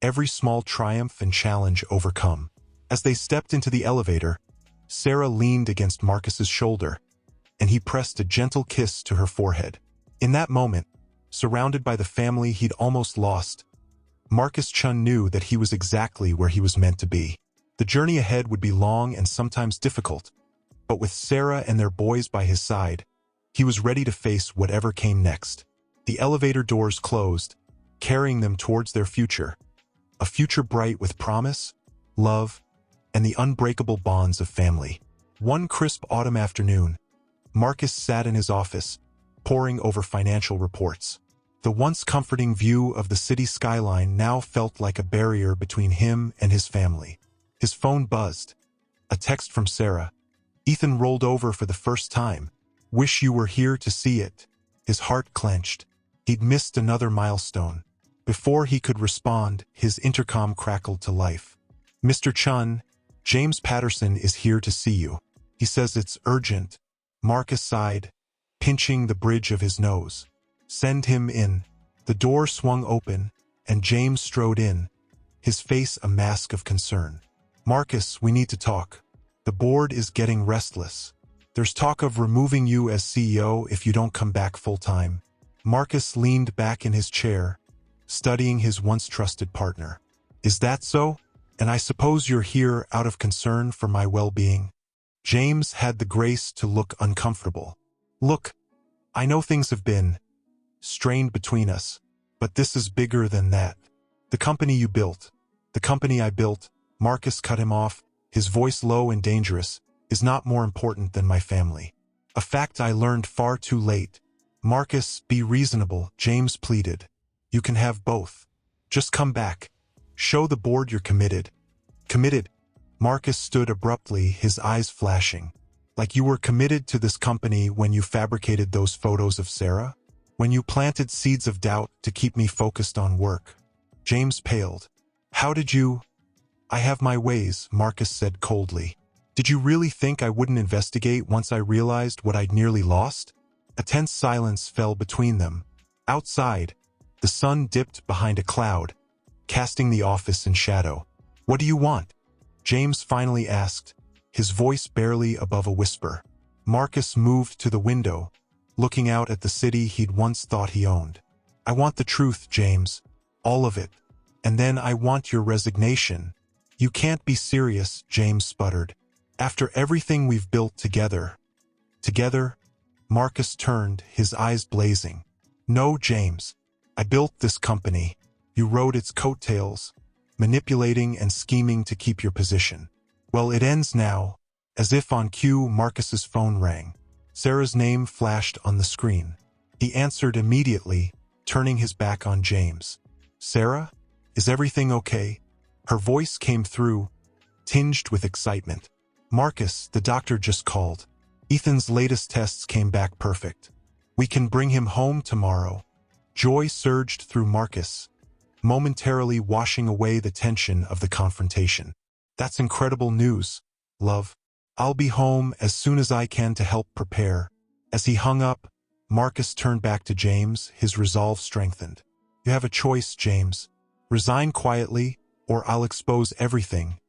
every small triumph and challenge overcome. As they stepped into the elevator, Sarah leaned against Marcus's shoulder, and he pressed a gentle kiss to her forehead. In that moment, surrounded by the family he'd almost lost, Marcus Chun knew that he was exactly where he was meant to be. The journey ahead would be long and sometimes difficult, but with Sarah and their boys by his side, he was ready to face whatever came next. The elevator doors closed, carrying them towards their future, a future bright with promise, love, and the unbreakable bonds of family. One crisp autumn afternoon, Marcus sat in his office, poring over financial reports. The once comforting view of the city skyline now felt like a barrier between him and his family. His phone buzzed. A text from Sarah. Ethan rolled over for the first time, Wish you were here to see it. His heart clenched. He'd missed another milestone. Before he could respond, his intercom crackled to life. Mr. Chun, James Patterson is here to see you. He says it's urgent. Marcus sighed, pinching the bridge of his nose. Send him in. The door swung open, and James strode in, his face a mask of concern. Marcus, we need to talk. The board is getting restless. There's talk of removing you as CEO if you don't come back full-time. Marcus leaned back in his chair, studying his once-trusted partner. Is that so? And I suppose you're here out of concern for my well-being? James had the grace to look uncomfortable. Look, I know things have been strained between us, but this is bigger than that. The company you built, the company I built, Marcus cut him off, his voice low and dangerous, is not more important than my family. A fact I learned far too late. Marcus, be reasonable, James pleaded. You can have both. Just come back. Show the board you're committed. Committed? Marcus stood abruptly, his eyes flashing. Like you were committed to this company when you fabricated those photos of Sarah? When you planted seeds of doubt to keep me focused on work? James paled. How did you? I have my ways, Marcus said coldly. Did you really think I wouldn't investigate once I realized what I'd nearly lost? A tense silence fell between them. Outside, the sun dipped behind a cloud, casting the office in shadow. What do you want? James finally asked, his voice barely above a whisper. Marcus moved to the window, looking out at the city he'd once thought he owned. I want the truth, James. All of it. And then I want your resignation. You can't be serious, James sputtered. After everything we've built together. Together? Marcus turned, his eyes blazing. No, James. I built this company. You rode its coattails, manipulating and scheming to keep your position. Well, it ends now. As if on cue, Marcus's phone rang. Sarah's name flashed on the screen. He answered immediately, turning his back on James. Sarah? Is everything okay? Her voice came through, tinged with excitement. Marcus, the doctor just called. Ethan's latest tests came back perfect. We can bring him home tomorrow. Joy surged through Marcus, momentarily washing away the tension of the confrontation. That's incredible news, love. I'll be home as soon as I can to help prepare. As he hung up, Marcus turned back to James, his resolve strengthened. You have a choice, James. Resign quietly, or I'll expose everything.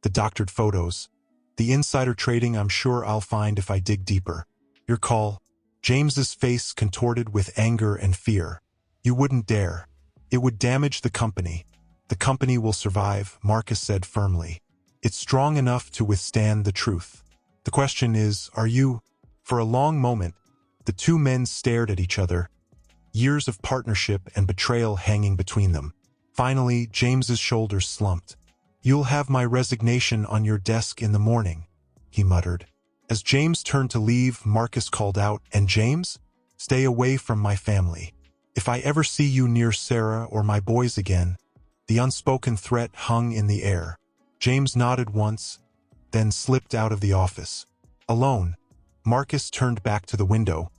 The doctored photos. The insider trading I'm sure I'll find if I dig deeper. Your call. James's face contorted with anger and fear. You wouldn't dare. It would damage the company. The company will survive, Marcus said firmly. It's strong enough to withstand the truth. The question is, are you? For a long moment, the two men stared at each other, years of partnership and betrayal hanging between them. Finally, James's shoulders slumped. You'll have my resignation on your desk in the morning, he muttered. As James turned to leave, Marcus called out, and James? Stay away from my family. If I ever see you near Sarah or my boys again. The unspoken threat hung in the air. James nodded once, then slipped out of the office. Alone, Marcus turned back to the window,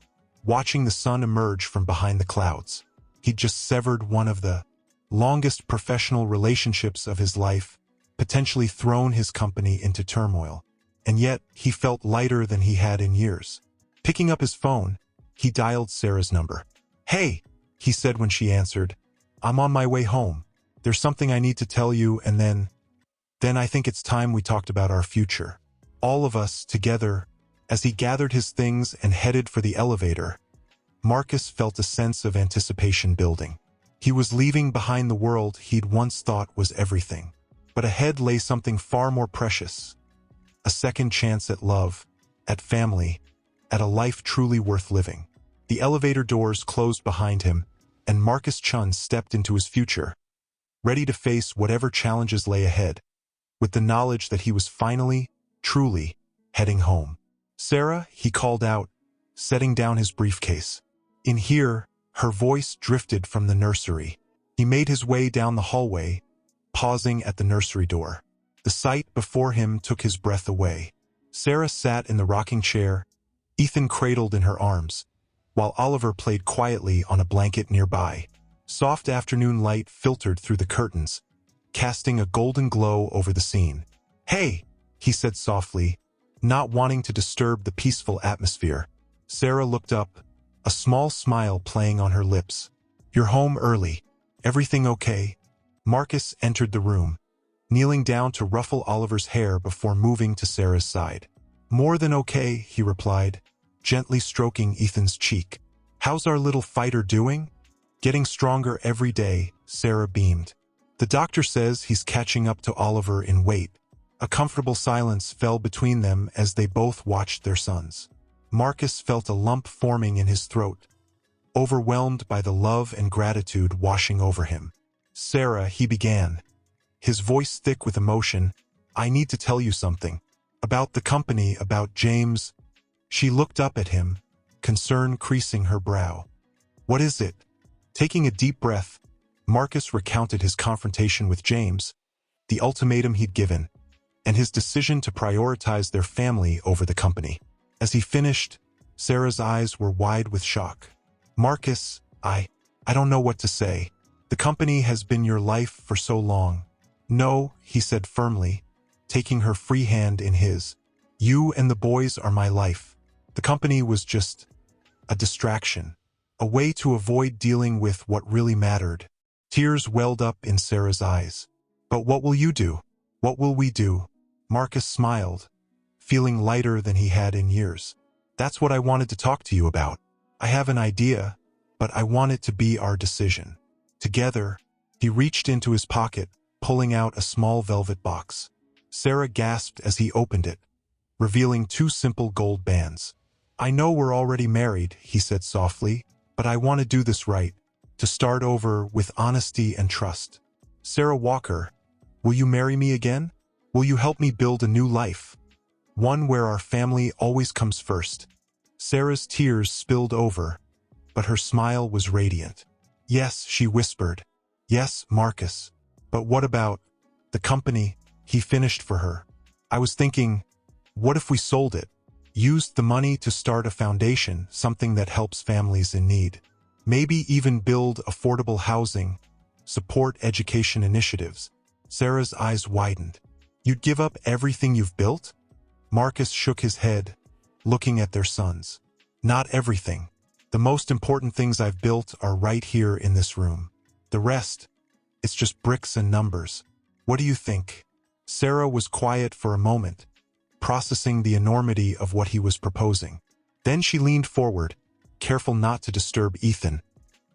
watching the sun emerge from behind the clouds. He'd just severed one of the longest professional relationships of his life, potentially thrown his company into turmoil. And yet, he felt lighter than he had in years. Picking up his phone, he dialed Sarah's number. Hey, he said when she answered. I'm on my way home. There's something I need to tell you, and then I think it's time we talked about our future. All of us, together. As he gathered his things and headed for the elevator, Marcus felt a sense of anticipation building. He was leaving behind the world he'd once thought was everything. But ahead lay something far more precious. A second chance at love, at family, at a life truly worth living. The elevator doors closed behind him, and Marcus Chun stepped into his future, ready to face whatever challenges lay ahead, with the knowledge that he was finally, truly, heading home. Sarah, he called out, setting down his briefcase. In here, her voice drifted from the nursery. He made his way down the hallway, pausing at the nursery door. The sight before him took his breath away. Sarah sat in the rocking chair, Ethan cradled in her arms, while Oliver played quietly on a blanket nearby. Soft afternoon light filtered through the curtains, casting a golden glow over the scene. "Hey," he said softly, not wanting to disturb the peaceful atmosphere. Sarah looked up, a small smile playing on her lips. "You're home early. Everything okay?" Marcus entered the room, kneeling down to ruffle Oliver's hair before moving to Sarah's side. "More than okay," he replied, gently stroking Ethan's cheek. "How's our little fighter doing?" "Getting stronger every day," Sarah beamed. "The doctor says he's catching up to Oliver in weight." A comfortable silence fell between them as they both watched their sons. Marcus felt a lump forming in his throat, overwhelmed by the love and gratitude washing over him. "Sarah," he began, his voice thick with emotion, "I need to tell you something. About the company, about James." She looked up at him, concern creasing her brow. "What is it?" Taking a deep breath, Marcus recounted his confrontation with James, the ultimatum he'd given, and his decision to prioritize their family over the company. As he finished, Sarah's eyes were wide with shock. "Marcus, I don't know what to say. The company has been your life for so long." "No," he said firmly, taking her free hand in his. "You and the boys are my life. The company was just a distraction, a way to avoid dealing with what really mattered." Tears welled up in Sarah's eyes. "But what will you do? What will we do?" Marcus smiled, feeling lighter than he had in years. "That's what I wanted to talk to you about. I have an idea, but I want it to be our decision. Together." He reached into his pocket, pulling out a small velvet box. Sarah gasped as he opened it, revealing 2 simple gold bands. "I know we're already married," he said softly, "but I want to do this right, to start over with honesty and trust. Sarah Walker, will you marry me again? Will you help me build a new life? One where our family always comes first?" Sarah's tears spilled over, but her smile was radiant. "Yes," she whispered. "Yes, Marcus. But what about the company?" He finished for her. "I was thinking, what if we sold it? Used the money to start a foundation, something that helps families in need. Maybe even build affordable housing, support education initiatives." Sarah's eyes widened. "You'd give up everything you've built?" Marcus shook his head, looking at their sons. "Not everything. The most important things I've built are right here in this room. The rest, it's just bricks and numbers. What do you think?" Sarah was quiet for a moment, processing the enormity of what he was proposing. Then she leaned forward, careful not to disturb Ethan,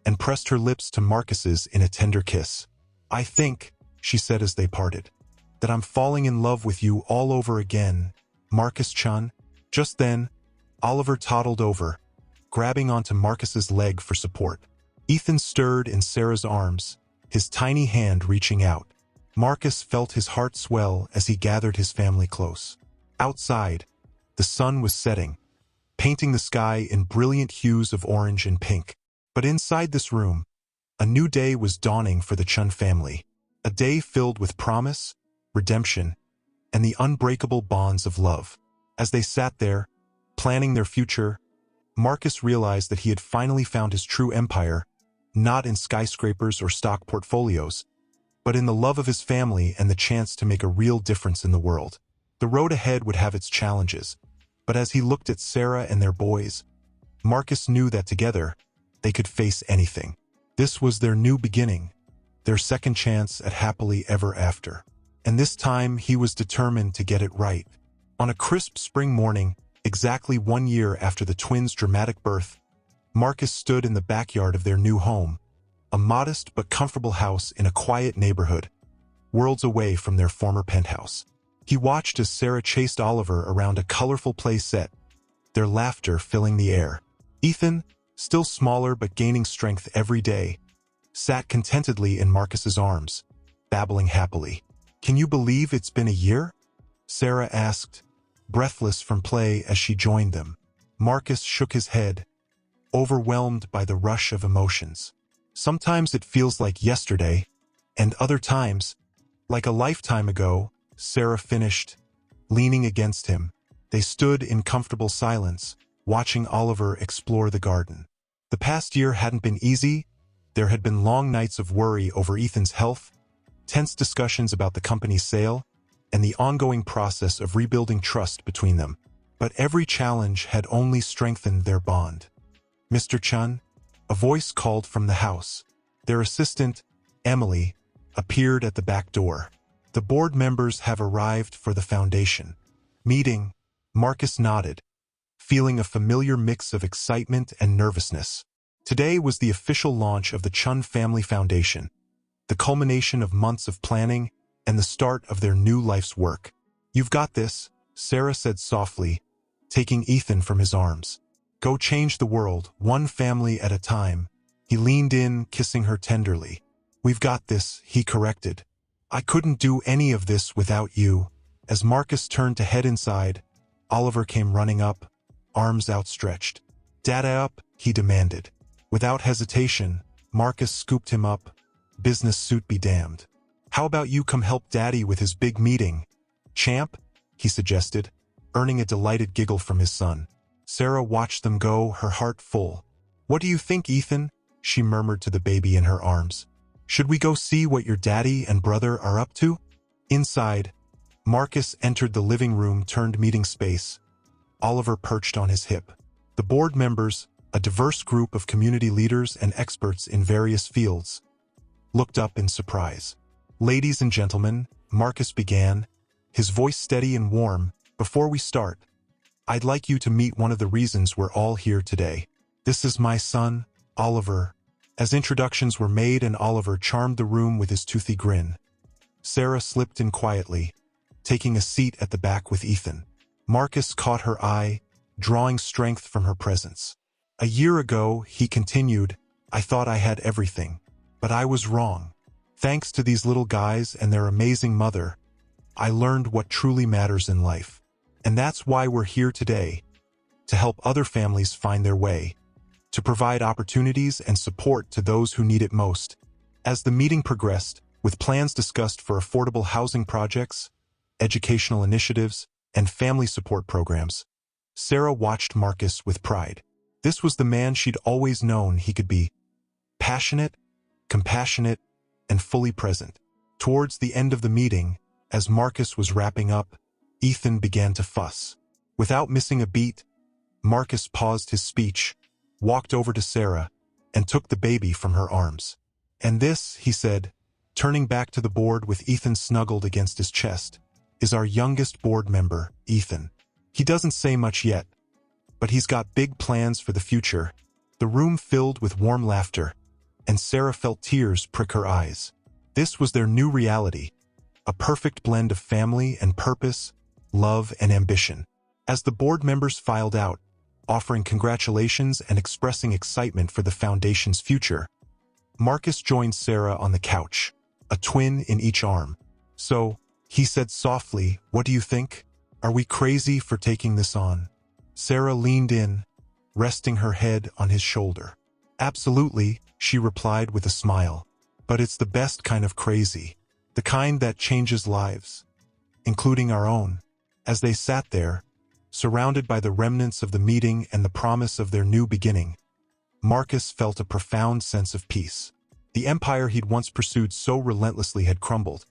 and pressed her lips to Marcus's in a tender kiss. "I think," she said as they parted, "that I'm falling in love with you all over again, Marcus Chun." Just then, Oliver toddled over, grabbing onto Marcus's leg for support. Ethan stirred in Sarah's arms, his tiny hand reaching out. Marcus felt his heart swell as he gathered his family close. Outside, the sun was setting, painting the sky in brilliant hues of orange and pink. But inside this room, a new day was dawning for the Chun family. A day filled with promise, redemption, and the unbreakable bonds of love. As they sat there, planning their future, Marcus realized that he had finally found his true empire, not in skyscrapers or stock portfolios, but in the love of his family and the chance to make a real difference in the world. The road ahead would have its challenges, but as he looked at Sarah and their boys, Marcus knew that together, they could face anything. This was their new beginning, their second chance at happily ever after. And this time he was determined to get it right. On a crisp spring morning, exactly 1 year after the twins' dramatic birth, Marcus stood in the backyard of their new home, a modest but comfortable house in a quiet neighborhood, worlds away from their former penthouse. He watched as Sarah chased Oliver around a colorful play set, their laughter filling the air. Ethan, still smaller but gaining strength every day, sat contentedly in Marcus's arms, babbling happily. "Can you believe it's been a year?" Sarah asked, breathless from play as she joined them. Marcus shook his head, overwhelmed by the rush of emotions. "Sometimes it feels like yesterday, and other times, like a lifetime ago," Sarah finished, leaning against him. They stood in comfortable silence, watching Oliver explore the garden. The past year hadn't been easy. There had been long nights of worry over Ethan's health, tense discussions about the company's sale, and the ongoing process of rebuilding trust between them. But every challenge had only strengthened their bond. "Mr. Chun," a voice called from the house. Their assistant, Emily, appeared at the back door. "The board members have arrived for the foundation meeting." Marcus nodded, feeling a familiar mix of excitement and nervousness. Today was the official launch of the Chun Family Foundation, the culmination of months of planning and the start of their new life's work. "You've got this," Sarah said softly, taking Ethan from his arms. "Go change the world, one family at a time." He leaned in, kissing her tenderly. "We've got this," he corrected. "I couldn't do any of this without you." As Marcus turned to head inside, Oliver came running up, arms outstretched. "Dada up," he demanded. Without hesitation, Marcus scooped him up. "Business suit be damned. How about you come help Daddy with his big meeting, champ?" he suggested, earning a delighted giggle from his son. Sarah watched them go, her heart full. "What do you think, Ethan?" she murmured to the baby in her arms. "Should we go see what your daddy and brother are up to?" Inside, Marcus entered the living room turned meeting space. Oliver perched on his hip. The board members, a diverse group of community leaders and experts in various fields, looked up in surprise. "Ladies and gentlemen," Marcus began, his voice steady and warm, "before we start, I'd like you to meet one of the reasons we're all here today. This is my son, Oliver." As introductions were made and Oliver charmed the room with his toothy grin, Sarah slipped in quietly, taking a seat at the back with Ethan. Marcus caught her eye, drawing strength from her presence. "A year ago," he continued, "I thought I had everything. But I was wrong. Thanks to these little guys and their amazing mother, I learned what truly matters in life. And that's why we're here today, to help other families find their way, to provide opportunities and support to those who need it most." As the meeting progressed, with plans discussed for affordable housing projects, educational initiatives, and family support programs, Sarah watched Marcus with pride. This was the man she'd always known he could be: passionate, compassionate, and fully present. Towards the end of the meeting, as Marcus was wrapping up, Ethan began to fuss. Without missing a beat, Marcus paused his speech, walked over to Sarah, and took the baby from her arms. "And this," he said, turning back to the board with Ethan snuggled against his chest, "is our youngest board member, Ethan. He doesn't say much yet, but he's got big plans for the future." The room filled with warm laughter, and Sarah felt tears prick her eyes. This was their new reality, a perfect blend of family and purpose, love and ambition. As the board members filed out, offering congratulations and expressing excitement for the foundation's future, Marcus joined Sarah on the couch, a twin in each arm. "So," he said softly, "what do you think? Are we crazy for taking this on?" Sarah leaned in, resting her head on his shoulder. "Absolutely," she replied with a smile. "But it's the best kind of crazy, the kind that changes lives, including our own." As they sat there, surrounded by the remnants of the meeting and the promise of their new beginning, Marcus felt a profound sense of peace. The empire he'd once pursued so relentlessly had crumbled,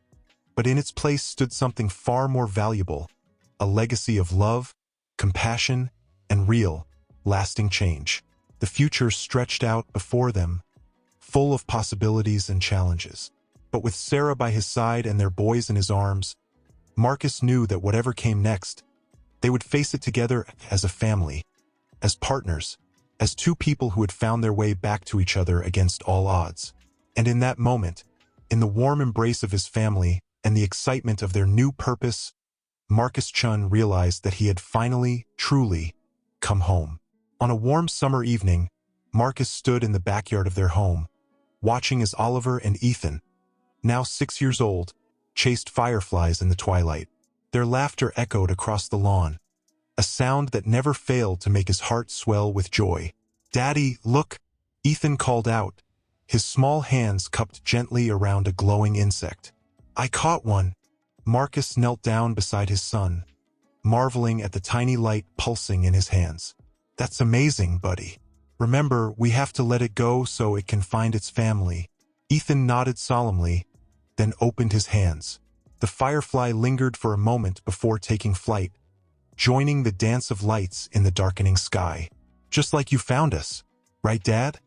but in its place stood something far more valuable: a legacy of love, compassion, and real, lasting change. The future stretched out before them, full of possibilities and challenges. But with Sarah by his side and their boys in his arms, Marcus knew that whatever came next, they would face it together as a family, as partners, as two people who had found their way back to each other against all odds. And in that moment, in the warm embrace of his family and the excitement of their new purpose, Marcus Chun realized that he had finally, truly, come home. On a warm summer evening, Marcus stood in the backyard of their home, watching as Oliver and Ethan, now 6 years old, chased fireflies in the twilight. Their laughter echoed across the lawn, a sound that never failed to make his heart swell with joy. "Daddy, look!" Ethan called out, his small hands cupped gently around a glowing insect. "I caught one." Marcus knelt down beside his son, marveling at the tiny light pulsing in his hands. That's amazing, buddy. Remember, we have to let it go so it can find its family. Ethan nodded solemnly, then opened his hands. The firefly lingered for a moment before taking flight, joining the dance of lights in the darkening sky. Just like you found us, right, Dad?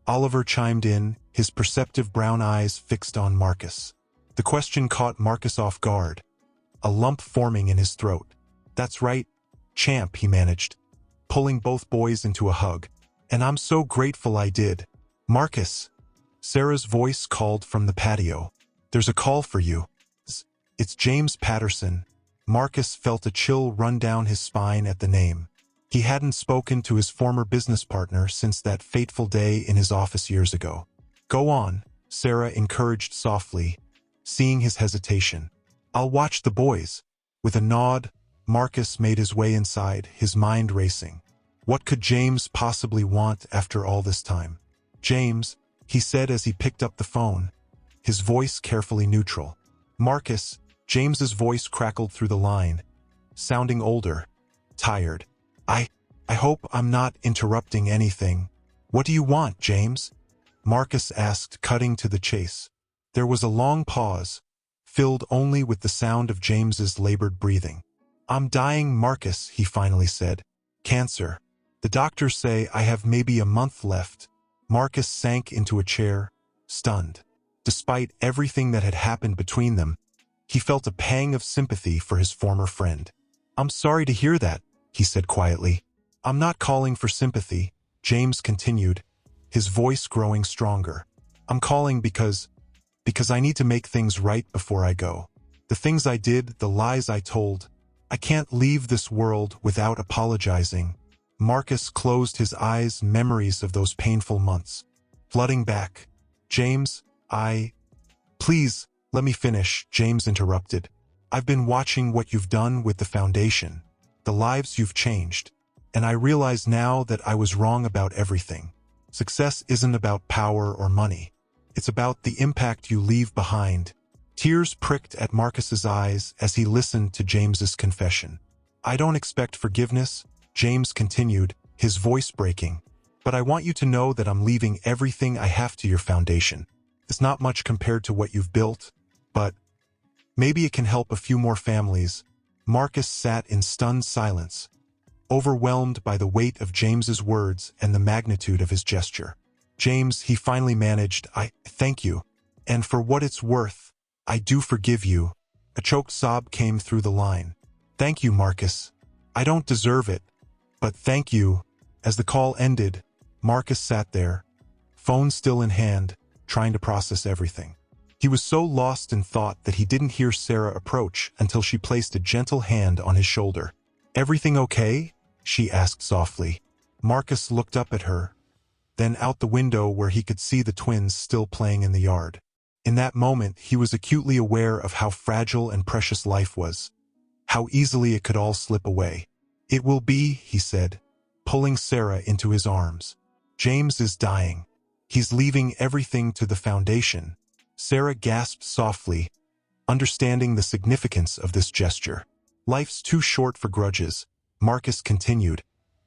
Oliver chimed in, his perceptive brown eyes fixed on Marcus. The question caught Marcus off guard, a lump forming in his throat. That's right, champ, he managed, pulling both boys into a hug. And I'm so grateful I did. Marcus, Sarah's voice called from the patio. There's a call for you. It's James Patterson. Marcus felt a chill run down his spine at the name. He hadn't spoken to his former business partner since that fateful day in his office years ago. Go on, Sarah encouraged softly, seeing his hesitation. I'll watch the boys. With a nod, Marcus made his way inside, his mind racing. What could James possibly want after all this time? James, he said as he picked up the phone, his voice carefully neutral. Marcus, James's voice crackled through the line, sounding older, tired. I hope I'm not interrupting anything. What do you want, James? Marcus asked, cutting to the chase. There was a long pause, filled only with the sound of James's labored breathing. I'm dying, Marcus, he finally said. Cancer. The doctors say I have maybe a month left. Marcus sank into a chair, stunned. Despite everything that had happened between them, he felt a pang of sympathy for his former friend. I'm sorry to hear that, he said quietly. I'm not calling for sympathy, James continued, his voice growing stronger. I'm calling because I need to make things right before I go. The things I did, the lies I told, I can't leave this world without apologizing. Marcus closed his eyes, memories of those painful months, flooding back. James, Please, let me finish, James interrupted. I've been watching what you've done with the foundation, the lives you've changed, and I realize now that I was wrong about everything. Success isn't about power or money. It's about the impact you leave behind. Tears pricked at Marcus's eyes as he listened to James's confession. I don't expect forgiveness, James continued, his voice breaking, but I want you to know that I'm leaving everything I have to your foundation. It's not much compared to what you've built, but maybe it can help a few more families. Marcus sat in stunned silence, overwhelmed by the weight of James's words and the magnitude of his gesture. James, he finally managed, I thank you. And for what it's worth, I do forgive you. A choked sob came through the line. Thank you, Marcus. I don't deserve it, but thank you. As the call ended, Marcus sat there, phone still in hand, trying to process everything. He was so lost in thought that he didn't hear Sarah approach until she placed a gentle hand on his shoulder. Everything okay? She asked softly. Marcus looked up at her, then out the window where he could see the twins still playing in the yard. In that moment, he was acutely aware of how fragile and precious life was, how easily it could all slip away. It will be, he said, pulling Sarah into his arms. James is dying. He's leaving everything to the foundation. Sarah gasped softly, understanding the significance of this gesture. Life's too short for grudges, Marcus continued,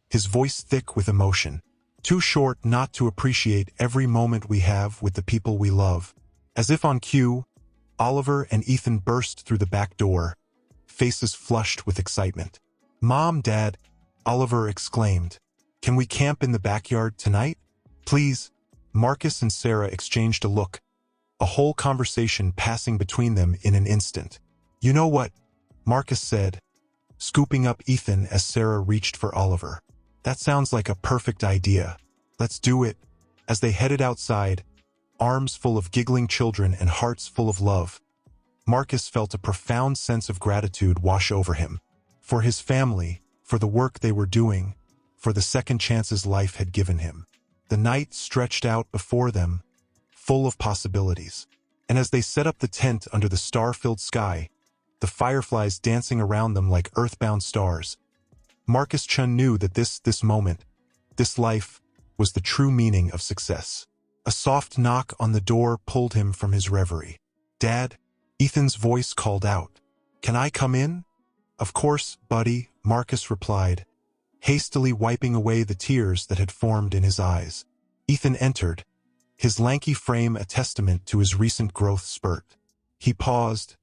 his voice thick with emotion. Too short not to appreciate every moment we have with the people we love. As if on cue, Oliver and Ethan burst through the back door, faces flushed with excitement. Mom, Dad, Oliver exclaimed. Can we camp in the backyard tonight? Please. Marcus and Sarah exchanged a look, a whole conversation passing between them in an instant. You know what? Marcus said, scooping up Ethan as Sarah reached for Oliver. That sounds like a perfect idea. Let's do it. As they headed outside, arms full of giggling children and hearts full of love, Marcus felt a profound sense of gratitude wash over him. For his family, for the work they were doing, for the second chances life had given him. The night stretched out before them, full of possibilities. And as they set up the tent under the star-filled sky, the fireflies dancing around them like earthbound stars, Marcus Chun knew that this moment, this life, was the true meaning of success. A soft knock on the door pulled him from his reverie. Dad, Ethan's voice called out. Can I come in? Of course, buddy, Marcus replied, hastily wiping away the tears that had formed in his eyes. Ethan entered, his lanky frame a testament to his recent growth spurt. He paused,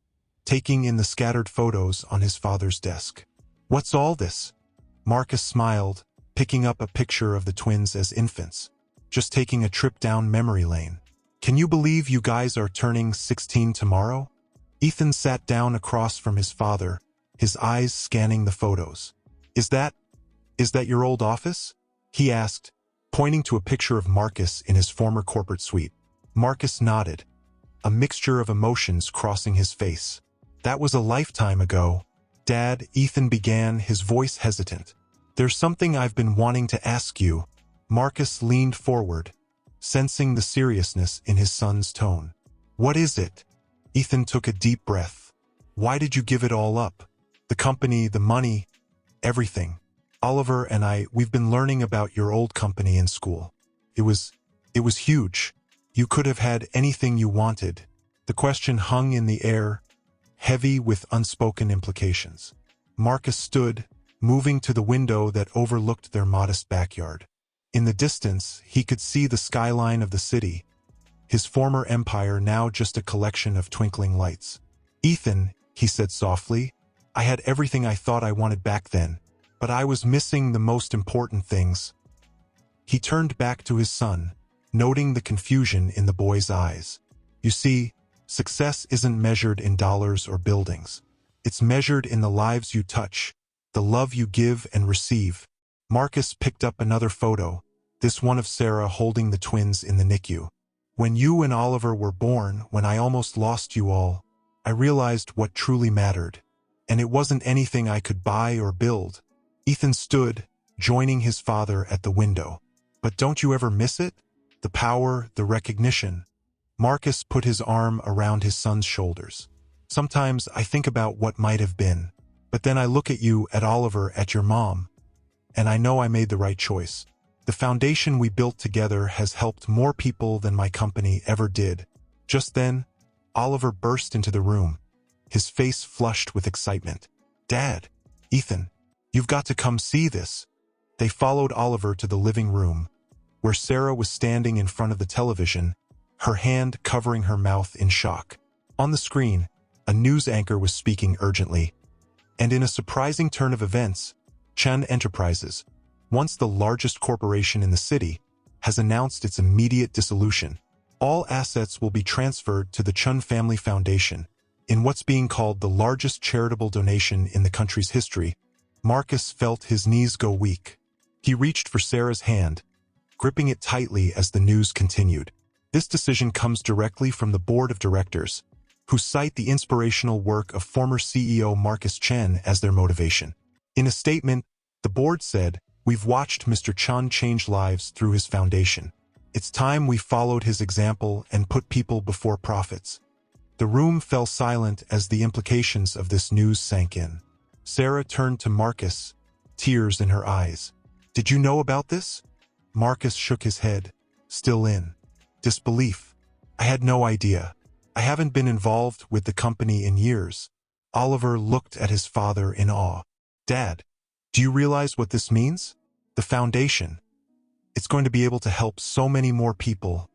taking in the scattered photos on his father's desk. "What's all this?" Marcus smiled, picking up a picture of the twins as infants. "Just taking a trip down memory lane. Can you believe you guys are turning 16 tomorrow?" Ethan sat down across from his father, his eyes scanning the photos. Is that your old office?" he asked, pointing to a picture of Marcus in his former corporate suite. Marcus nodded, a mixture of emotions crossing his face. "That was a lifetime ago, Dad," Ethan began, his voice hesitant. "There's something I've been wanting to ask you." Marcus leaned forward, sensing the seriousness in his son's tone. "What is it?" Ethan took a deep breath. "Why did you give it all up? The company, the money, everything. Oliver and we've been learning about your old company in school. It was huge. You could have had anything you wanted." The question hung in the air, heavy with unspoken implications. Marcus stood, moving to the window that overlooked their modest backyard. In the distance, he could see the skyline of the city, his former empire now just a collection of twinkling lights. "Ethan," he said softly, "I had everything I thought I wanted back then, but I was missing the most important things." He turned back to his son, noting the confusion in the boy's eyes. "You see, success isn't measured in dollars or buildings. It's measured in the lives you touch, the love you give and receive." Marcus picked up another photo, this one of Sarah holding the twins in the NICU. "When you and Oliver were born, when I almost lost you all, I realized what truly mattered. And it wasn't anything I could buy or build." Ethan stood, joining his father at the window. "But don't you ever miss it? The power, the recognition?" Marcus put his arm around his son's shoulders. "Sometimes I think about what might have been, but then I look at you, at Oliver, at your mom, and I know I made the right choice. The foundation we built together has helped more people than my company ever did." Just then, Oliver burst into the room, his face flushed with excitement. "Dad, Ethan, you've got to come see this." They followed Oliver to the living room, where Sarah was standing in front of the television, her hand covering her mouth in shock. On the screen, a news anchor was speaking urgently. And in a surprising turn of events, Chen Enterprises, once the largest corporation in the city, has announced its immediate dissolution. All assets will be transferred to the Chun Family Foundation, in what's being called the largest charitable donation in the country's history. Marcus felt his knees go weak. He reached for Sarah's hand, gripping it tightly as the news continued. This decision comes directly from the board of directors, who cite the inspirational work of former CEO Marcus Chen as their motivation. In a statement, the board said, "We've watched Mr. Chen change lives through his foundation. It's time we followed his example and put people before profits." The room fell silent as the implications of this news sank in. Sarah turned to Marcus, tears in her eyes. "Did you know about this?" Marcus shook his head, still in disbelief. "I had no idea. I haven't been involved with the company in years." Oliver looked at his father in awe. "Dad, do you realize what this means? The foundation. It's going to be able to help so many more people."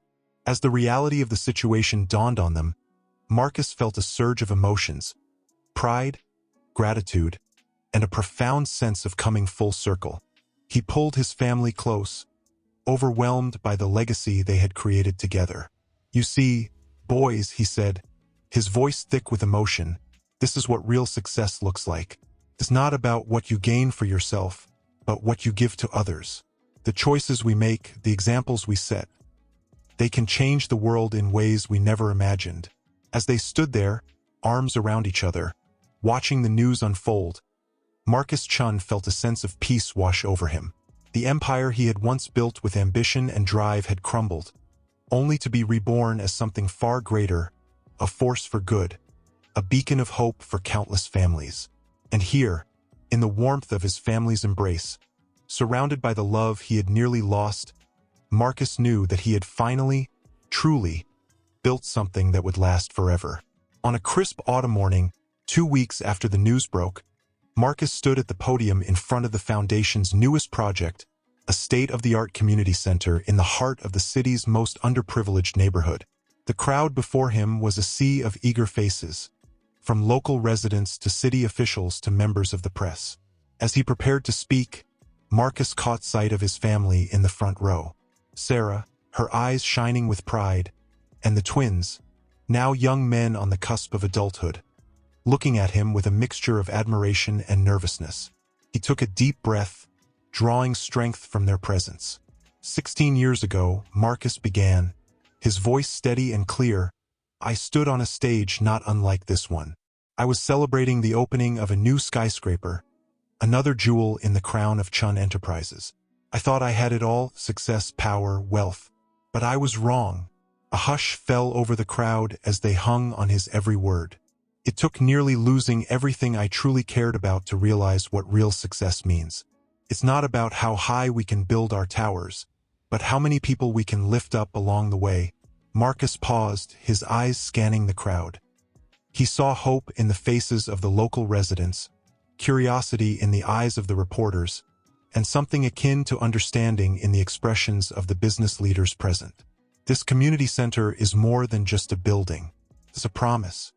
As the reality of the situation dawned on them, Marcus felt a surge of emotions, pride, gratitude, and a profound sense of coming full circle. He pulled his family close, overwhelmed by the legacy they had created together. "You see, boys," he said, his voice thick with emotion, "this is what real success looks like. It's not about what you gain for yourself, but what you give to others. The choices we make, the examples we set, they can change the world in ways we never imagined." As they stood there, arms around each other, watching the news unfold, Marcus Chun felt a sense of peace wash over him. The empire he had once built with ambition and drive had crumbled, only to be reborn as something far greater, a force for good, a beacon of hope for countless families. And here, in the warmth of his family's embrace, surrounded by the love he had nearly lost, Marcus knew that he had finally, truly, built something that would last forever. On a crisp autumn morning, 2 weeks after the news broke, Marcus stood at the podium in front of the foundation's newest project, a state-of-the-art community center in the heart of the city's most underprivileged neighborhood. The crowd before him was a sea of eager faces, from local residents to city officials to members of the press. As he prepared to speak, Marcus caught sight of his family in the front row. Sarah, her eyes shining with pride, and the twins, now young men on the cusp of adulthood, looking at him with a mixture of admiration and nervousness. He took a deep breath, drawing strength from their presence. 16 years ago, Marcus began, his voice steady and clear. I stood on a stage not unlike this one. I was celebrating the opening of a new skyscraper, another jewel in the crown of Chun Enterprises. I thought I had it all, success, power, wealth. But I was wrong. A hush fell over the crowd as they hung on his every word. It took nearly losing everything I truly cared about to realize what real success means. It's not about how high we can build our towers, but how many people we can lift up along the way. Marcus paused, his eyes scanning the crowd. He saw hope in the faces of the local residents, curiosity in the eyes of the reporters, and something akin to understanding in the expressions of the business leaders present. This community center is more than just a building. It's a promise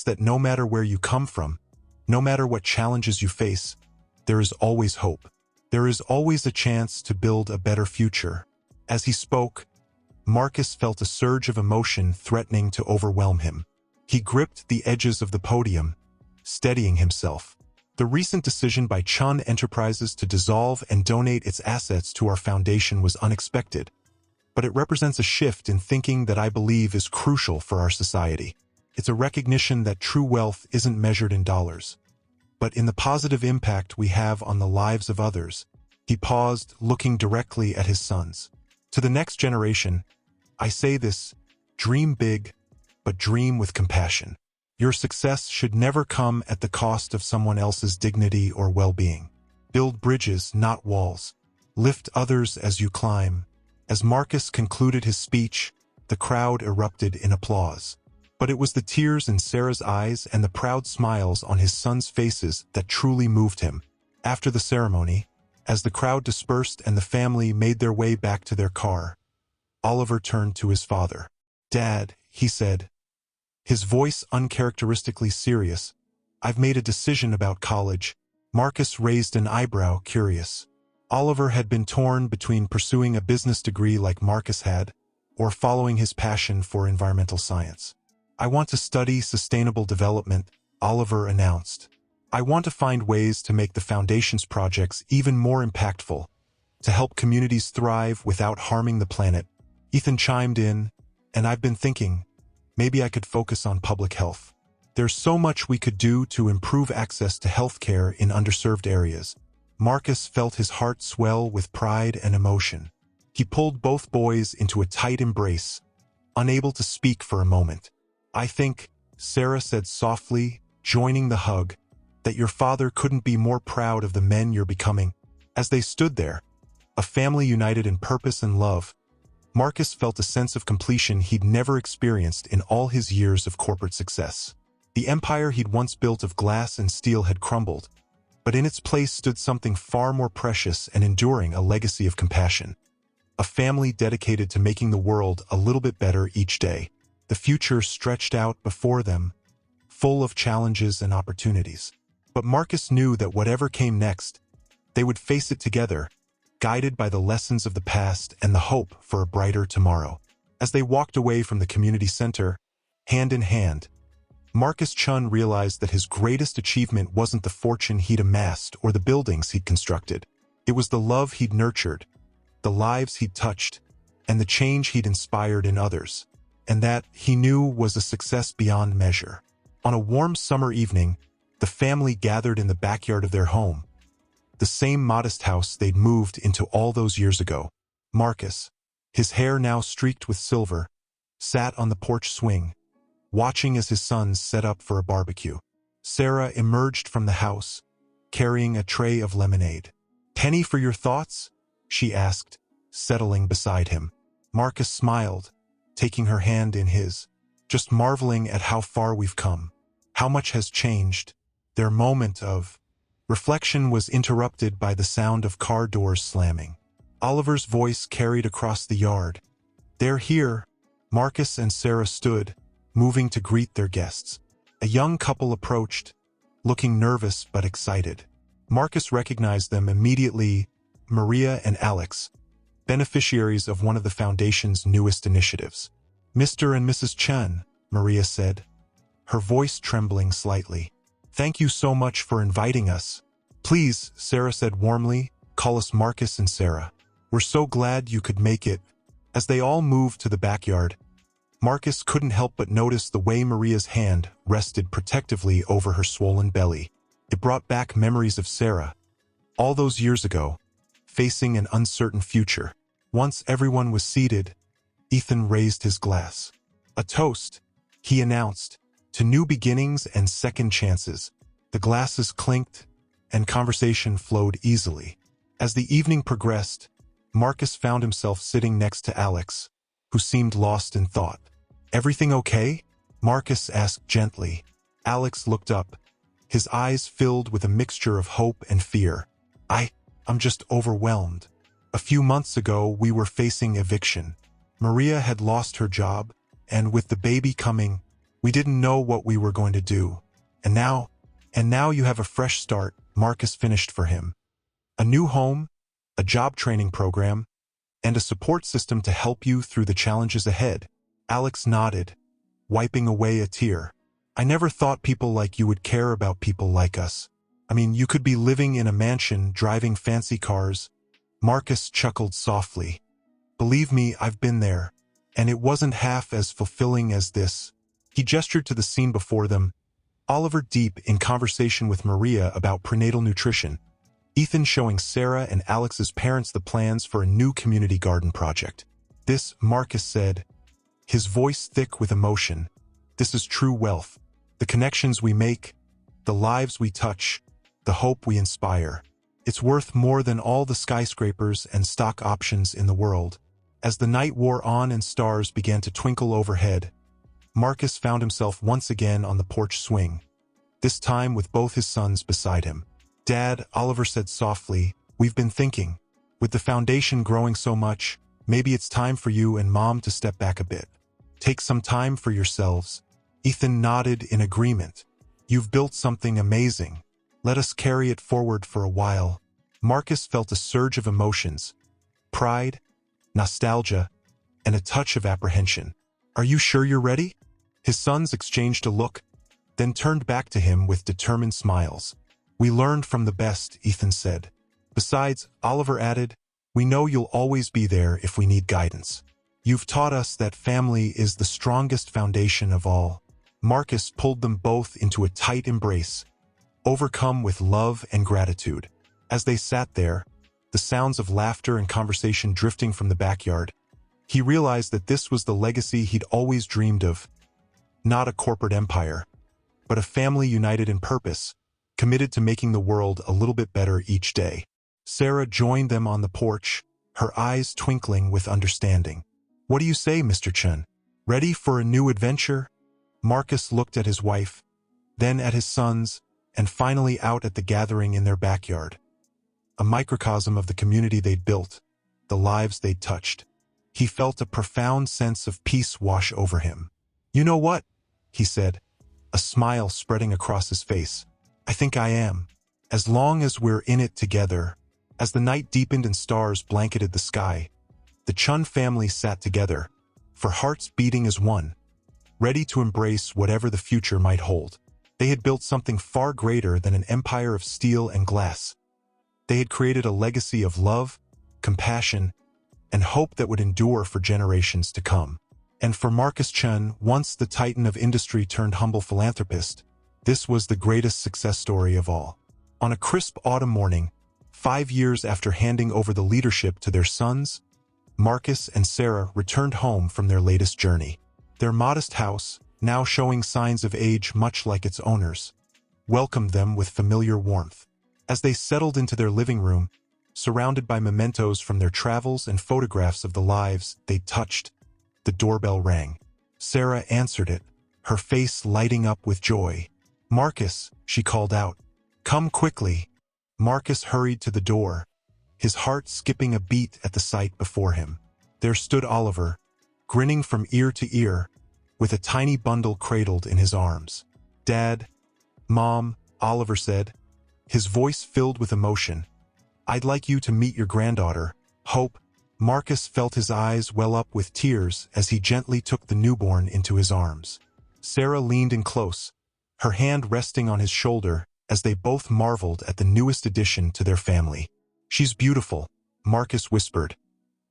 that no matter where you come from, no matter what challenges you face, there is always hope. There is always a chance to build a better future. As he spoke, Marcus felt a surge of emotion threatening to overwhelm him. He gripped the edges of the podium, steadying himself. The recent decision by Chun Enterprises to dissolve and donate its assets to our foundation was unexpected, but it represents a shift in thinking that I believe is crucial for our society. It's a recognition that true wealth isn't measured in dollars, but in the positive impact we have on the lives of others. He paused, looking directly at his sons. To the next generation, I say this: dream big, but dream with compassion. Your success should never come at the cost of someone else's dignity or well-being. Build bridges, not walls. Lift others as you climb. As Marcus concluded his speech, the crowd erupted in applause. But it was the tears in Sarah's eyes and the proud smiles on his sons' faces that truly moved him. After the ceremony, as the crowd dispersed and the family made their way back to their car, Oliver turned to his father. "Dad," he said, his voice uncharacteristically serious, "I've made a decision about college." Marcus raised an eyebrow, curious. Oliver had been torn between pursuing a business degree like Marcus had, or following his passion for environmental science. "I want to study sustainable development," Oliver announced. "I want to find ways to make the Foundation's projects even more impactful, to help communities thrive without harming the planet." Ethan chimed in, "And I've been thinking, maybe I could focus on public health. There's so much we could do to improve access to healthcare in underserved areas." Marcus felt his heart swell with pride and emotion. He pulled both boys into a tight embrace, unable to speak for a moment. "I think," Sarah said softly, joining the hug, "that your father couldn't be more proud of the men you're becoming." As they stood there, a family united in purpose and love, Marcus felt a sense of completion he'd never experienced in all his years of corporate success. The empire he'd once built of glass and steel had crumbled, but in its place stood something far more precious and enduring: a legacy of compassion. A family dedicated to making the world a little bit better each day. The future stretched out before them, full of challenges and opportunities. But Marcus knew that whatever came next, they would face it together, guided by the lessons of the past and the hope for a brighter tomorrow. As they walked away from the community center, hand in hand, Marcus Chun realized that his greatest achievement wasn't the fortune he'd amassed or the buildings he'd constructed. It was the love he'd nurtured, the lives he'd touched, and the change he'd inspired in others. And that, he knew, was a success beyond measure. On a warm summer evening, the family gathered in the backyard of their home, the same modest house they'd moved into all those years ago. Marcus, his hair now streaked with silver, sat on the porch swing, watching as his sons set up for a barbecue. Sarah emerged from the house, carrying a tray of lemonade. "Penny for your thoughts?" she asked, settling beside him. Marcus smiled, taking her hand in his, "Just marveling at how far we've come, how much has changed." Their moment of Reflection was interrupted by the sound of car doors slamming. Oliver's voice carried across the yard. "They're here." Marcus and Sarah stood, moving to greet their guests. A young couple approached, looking nervous but excited. Marcus recognized them immediately: Maria and Alex, beneficiaries of one of the Foundation's newest initiatives. "Mr. and Mrs. Chen," Maria said, her voice trembling slightly. "Thank you so much for inviting us." "Please," Sarah said warmly, "call us Marcus and Sarah. We're so glad you could make it." As they all moved to the backyard, Marcus couldn't help but notice the way Maria's hand rested protectively over her swollen belly. It brought back memories of Sarah, all those years ago, facing an uncertain future. Once everyone was seated, Ethan raised his glass. "A toast," he announced, "to new beginnings and second chances." The glasses clinked, and conversation flowed easily. As the evening progressed, Marcus found himself sitting next to Alex, who seemed lost in thought. "Everything okay?" Marcus asked gently. Alex looked up, his eyes filled with a mixture of hope and fear. I'm just overwhelmed. A few months ago, we were facing eviction. Maria had lost her job, and with the baby coming, we didn't know what we were going to do. And now you have a fresh start," Marcus finished for him. "A new home, a job training program, and a support system to help you through the challenges ahead." Alex nodded, wiping away a tear. "I never thought people like you would care about people like us. I mean, you could be living in a mansion, driving fancy cars." Marcus chuckled softly. "Believe me, I've been there, and it wasn't half as fulfilling as this." He gestured to the scene before them, Oliver deep in conversation with Maria about prenatal nutrition, Ethan showing Sarah and Alex's parents the plans for a new community garden project. "This," Marcus said, his voice thick with emotion, "this is true wealth. The connections we make, the lives we touch, the hope we inspire. It's worth more than all the skyscrapers and stock options in the world." As the night wore on and stars began to twinkle overhead, Marcus found himself once again on the porch swing, this time with both his sons beside him. "Dad," Oliver said softly, "we've been thinking. With the Foundation growing so much, maybe it's time for you and Mom to step back a bit. Take some time for yourselves." Ethan nodded in agreement. "You've built something amazing. Let us carry it forward for a while." Marcus felt a surge of emotions: pride, nostalgia, and a touch of apprehension. "Are you sure you're ready?" His sons exchanged a look, then turned back to him with determined smiles. "We learned from the best," Ethan said. "Besides," Oliver added, "we know you'll always be there if we need guidance. You've taught us that family is the strongest foundation of all." Marcus pulled them both into a tight embrace, overcome with love and gratitude. As they sat there, the sounds of laughter and conversation drifting from the backyard, he realized that this was the legacy he'd always dreamed of. Not a corporate empire, but a family united in purpose, committed to making the world a little bit better each day. Sarah joined them on the porch, her eyes twinkling with understanding. "What do you say, Mr. Chen? Ready for a new adventure?" Marcus looked at his wife, then at his sons, and finally out at the gathering in their backyard. A microcosm of the community they'd built, the lives they'd touched. He felt a profound sense of peace wash over him. "You know what?" he said, a smile spreading across his face. "I think I am. As long as we're in it together." As the night deepened and stars blanketed the sky, the Chun family sat together, for hearts beating as one, ready to embrace whatever the future might hold. They had built something far greater than an empire of steel and glass. They had created a legacy of love, compassion, and hope that would endure for generations to come. And for Marcus Chen, once the titan of industry turned humble philanthropist, this was the greatest success story of all. On a crisp autumn morning, 5 years after handing over the leadership to their sons, Marcus and Sarah returned home from their latest journey. Their modest house, now showing signs of age much like its owners, welcomed them with familiar warmth. As they settled into their living room, surrounded by mementos from their travels and photographs of the lives they'd touched, the doorbell rang. Sarah answered it, her face lighting up with joy. "Marcus," she called out, "come quickly." Marcus hurried to the door, his heart skipping a beat at the sight before him. There stood Oliver, grinning from ear to ear, with a tiny bundle cradled in his arms. "Dad, Mom," Oliver said, his voice filled with emotion. "I'd like you to meet your granddaughter, Hope." Marcus felt his eyes well up with tears as he gently took the newborn into his arms. Sarah leaned in close, her hand resting on his shoulder as they both marveled at the newest addition to their family. "She's beautiful," Marcus whispered,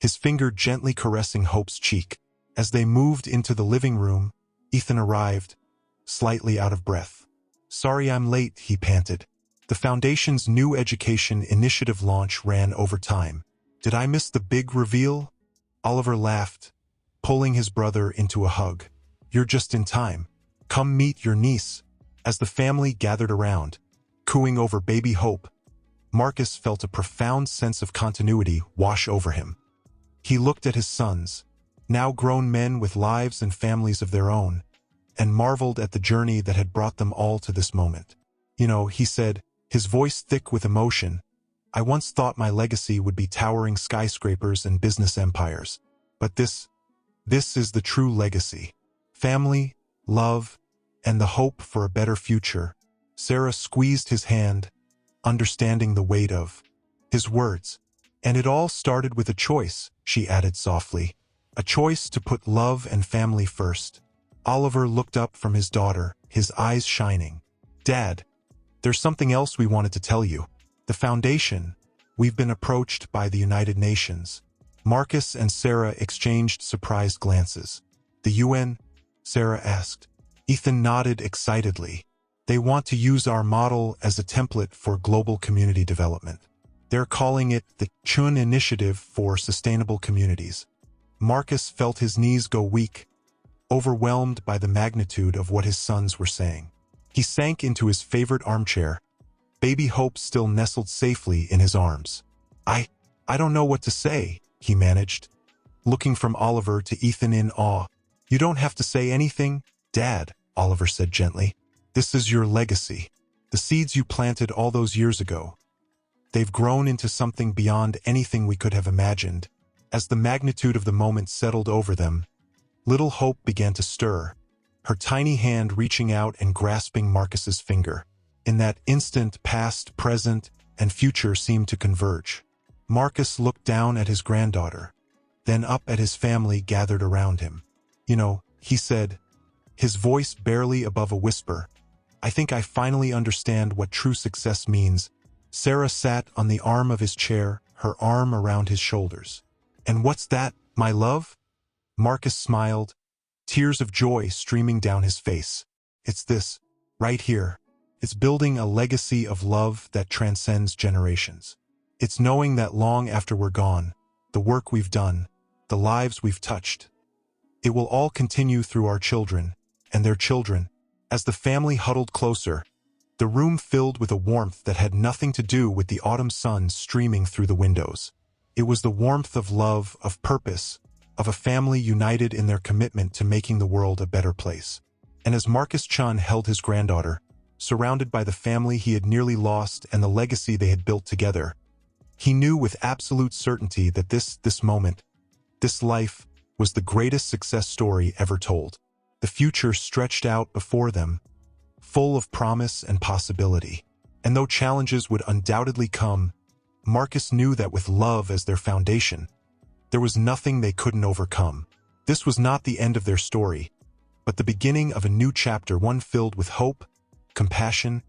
his finger gently caressing Hope's cheek. As they moved into the living room, Ethan arrived, slightly out of breath. "Sorry I'm late," he panted. The Foundation's new education initiative launch ran over time. "Did I miss the big reveal?" Oliver laughed, pulling his brother into a hug. "You're just in time. Come meet your niece." As the family gathered around, cooing over baby Hope, Marcus felt a profound sense of continuity wash over him. He looked at his sons, now grown men with lives and families of their own, and marveled at the journey that had brought them all to this moment. "You know," he said, his voice thick with emotion, "I once thought my legacy would be towering skyscrapers and business empires. But this is the true legacy. Family, love, and the hope for a better future." Sarah squeezed his hand, understanding the weight of his words. "And it all started with a choice," she added softly. "A choice to put love and family first." Oliver looked up from his daughter, his eyes shining. "Dad, there's something else we wanted to tell you. The Foundation, we've been approached by the United Nations." Marcus and Sarah exchanged surprised glances. "The UN?" Sarah asked. Ethan nodded excitedly. "They want to use our model as a template for global community development. They're calling it the Tycoon Initiative for Sustainable Communities." Marcus felt his knees go weak, overwhelmed by the magnitude of what his sons were saying. He sank into his favorite armchair, baby Hope still nestled safely in his arms. I don't know what to say," he managed, looking from Oliver to Ethan in awe. "You don't have to say anything, Dad," Oliver said gently. "This is your legacy. The seeds you planted all those years ago. They've grown into something beyond anything we could have imagined." As the magnitude of the moment settled over them, little Hope began to stir, her tiny hand reaching out and grasping Marcus's finger. In that instant, past, present, and future seemed to converge. Marcus looked down at his granddaughter, then up at his family gathered around him. "You know," he said, his voice barely above a whisper, "I think I finally understand what true success means." Sarah sat on the arm of his chair, her arm around his shoulders. "And what's that, my love?" Marcus smiled, tears of joy streaming down his face. "It's this, right here. It's building a legacy of love that transcends generations. It's knowing that long after we're gone, the work we've done, the lives we've touched, it will all continue through our children and their children." As the family huddled closer, the room filled with a warmth that had nothing to do with the autumn sun streaming through the windows. It was the warmth of love, of purpose, of a family united in their commitment to making the world a better place. And as Marcus Chun held his granddaughter, surrounded by the family he had nearly lost and the legacy they had built together, he knew with absolute certainty that this moment, this life, was the greatest success story ever told. The future stretched out before them, full of promise and possibility. And though challenges would undoubtedly come, Marcus knew that with love as their foundation, there was nothing they couldn't overcome. This was not the end of their story, but the beginning of a new chapter, one filled with hope, compassion,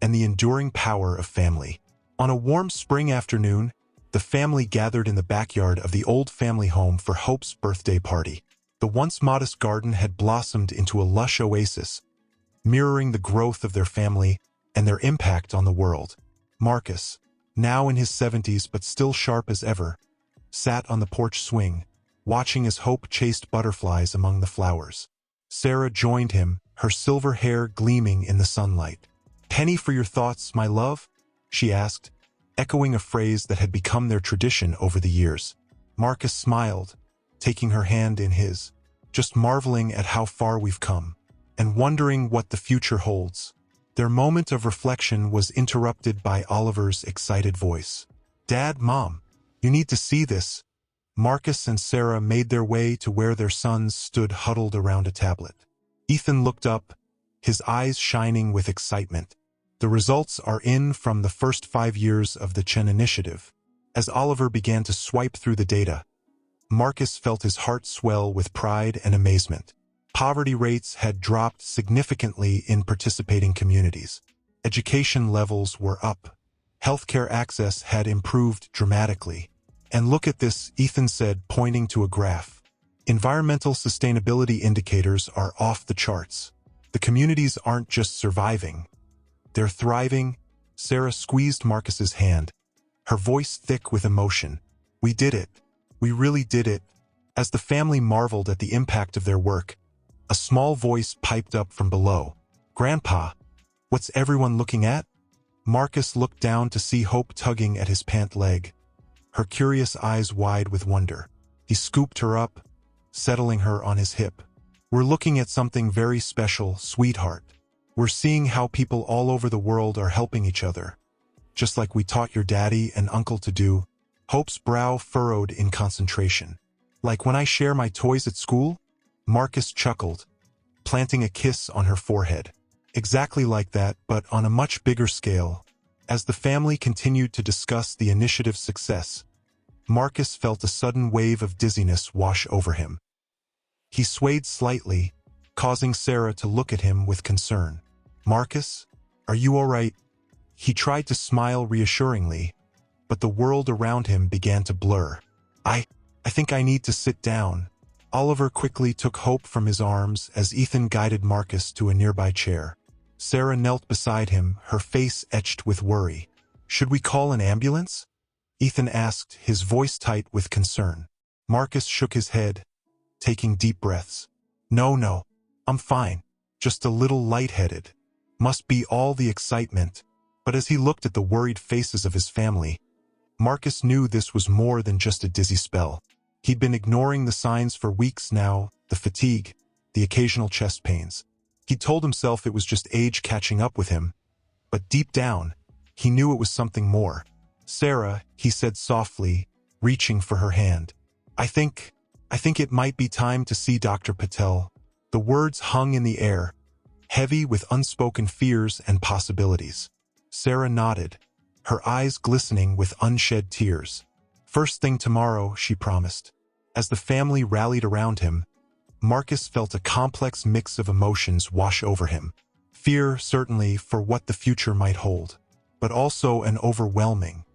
and the enduring power of family. On a warm spring afternoon, the family gathered in the backyard of the old family home for Hope's birthday party. The once modest garden had blossomed into a lush oasis, mirroring the growth of their family and their impact on the world. Marcus, now in his 70s but still sharp as ever, sat on the porch swing, watching as Hope chased butterflies among the flowers. Sarah joined him, her silver hair gleaming in the sunlight. "Penny for your thoughts, my love?" she asked, echoing a phrase that had become their tradition over the years. Marcus smiled, taking her hand in his, just marveling at how far we've come, and wondering what the future holds. Their moment of reflection was interrupted by Oliver's excited voice. "Dad, Mom, you need to see this." Marcus and Sarah made their way to where their sons stood huddled around a tablet. Ethan looked up, his eyes shining with excitement. The results are in from the first 5 years of the Chen Initiative. As Oliver began to swipe through the data, Marcus felt his heart swell with pride and amazement. Poverty rates had dropped significantly in participating communities. Education levels were up. Healthcare access had improved dramatically. "And look at this," Ethan said, pointing to a graph. "Environmental sustainability indicators are off the charts. The communities aren't just surviving. They're thriving." Sarah squeezed Marcus's hand, her voice thick with emotion. "We did it. We really did it." As the family marveled at the impact of their work, a small voice piped up from below. "Grandpa, what's everyone looking at?" Marcus looked down to see Hope tugging at his pant leg, her curious eyes wide with wonder. He scooped her up, settling her on his hip. "We're looking at something very special, sweetheart. We're seeing how people all over the world are helping each other, just like we taught your daddy and uncle to do." Hope's brow furrowed in concentration. "Like when I share my toys at school?" Marcus chuckled, planting a kiss on her forehead. "Exactly like that, but on a much bigger scale." As the family continued to discuss the initiative's success, Marcus felt a sudden wave of dizziness wash over him. He swayed slightly, causing Sarah to look at him with concern. "Marcus, are you all right?" He tried to smile reassuringly, but the world around him began to blur. I think I need to sit down." Oliver quickly took Hope from his arms as Ethan guided Marcus to a nearby chair. Sarah knelt beside him, her face etched with worry. "Should we call an ambulance?" Ethan asked, his voice tight with concern. Marcus shook his head, taking deep breaths. No, I'm fine. Just a little lightheaded. Must be all the excitement." But as he looked at the worried faces of his family, Marcus knew this was more than just a dizzy spell. He'd been ignoring the signs for weeks now, the fatigue, the occasional chest pains. He told himself it was just age catching up with him, but deep down, he knew it was something more. "Sarah," he said softly, reaching for her hand. I think it might be time to see Dr. Patel." The words hung in the air, heavy with unspoken fears and possibilities. Sarah nodded, her eyes glistening with unshed tears. "First thing tomorrow," she promised. As the family rallied around him, Marcus felt a complex mix of emotions wash over him. Fear, certainly, for what the future might hold, but also an overwhelming,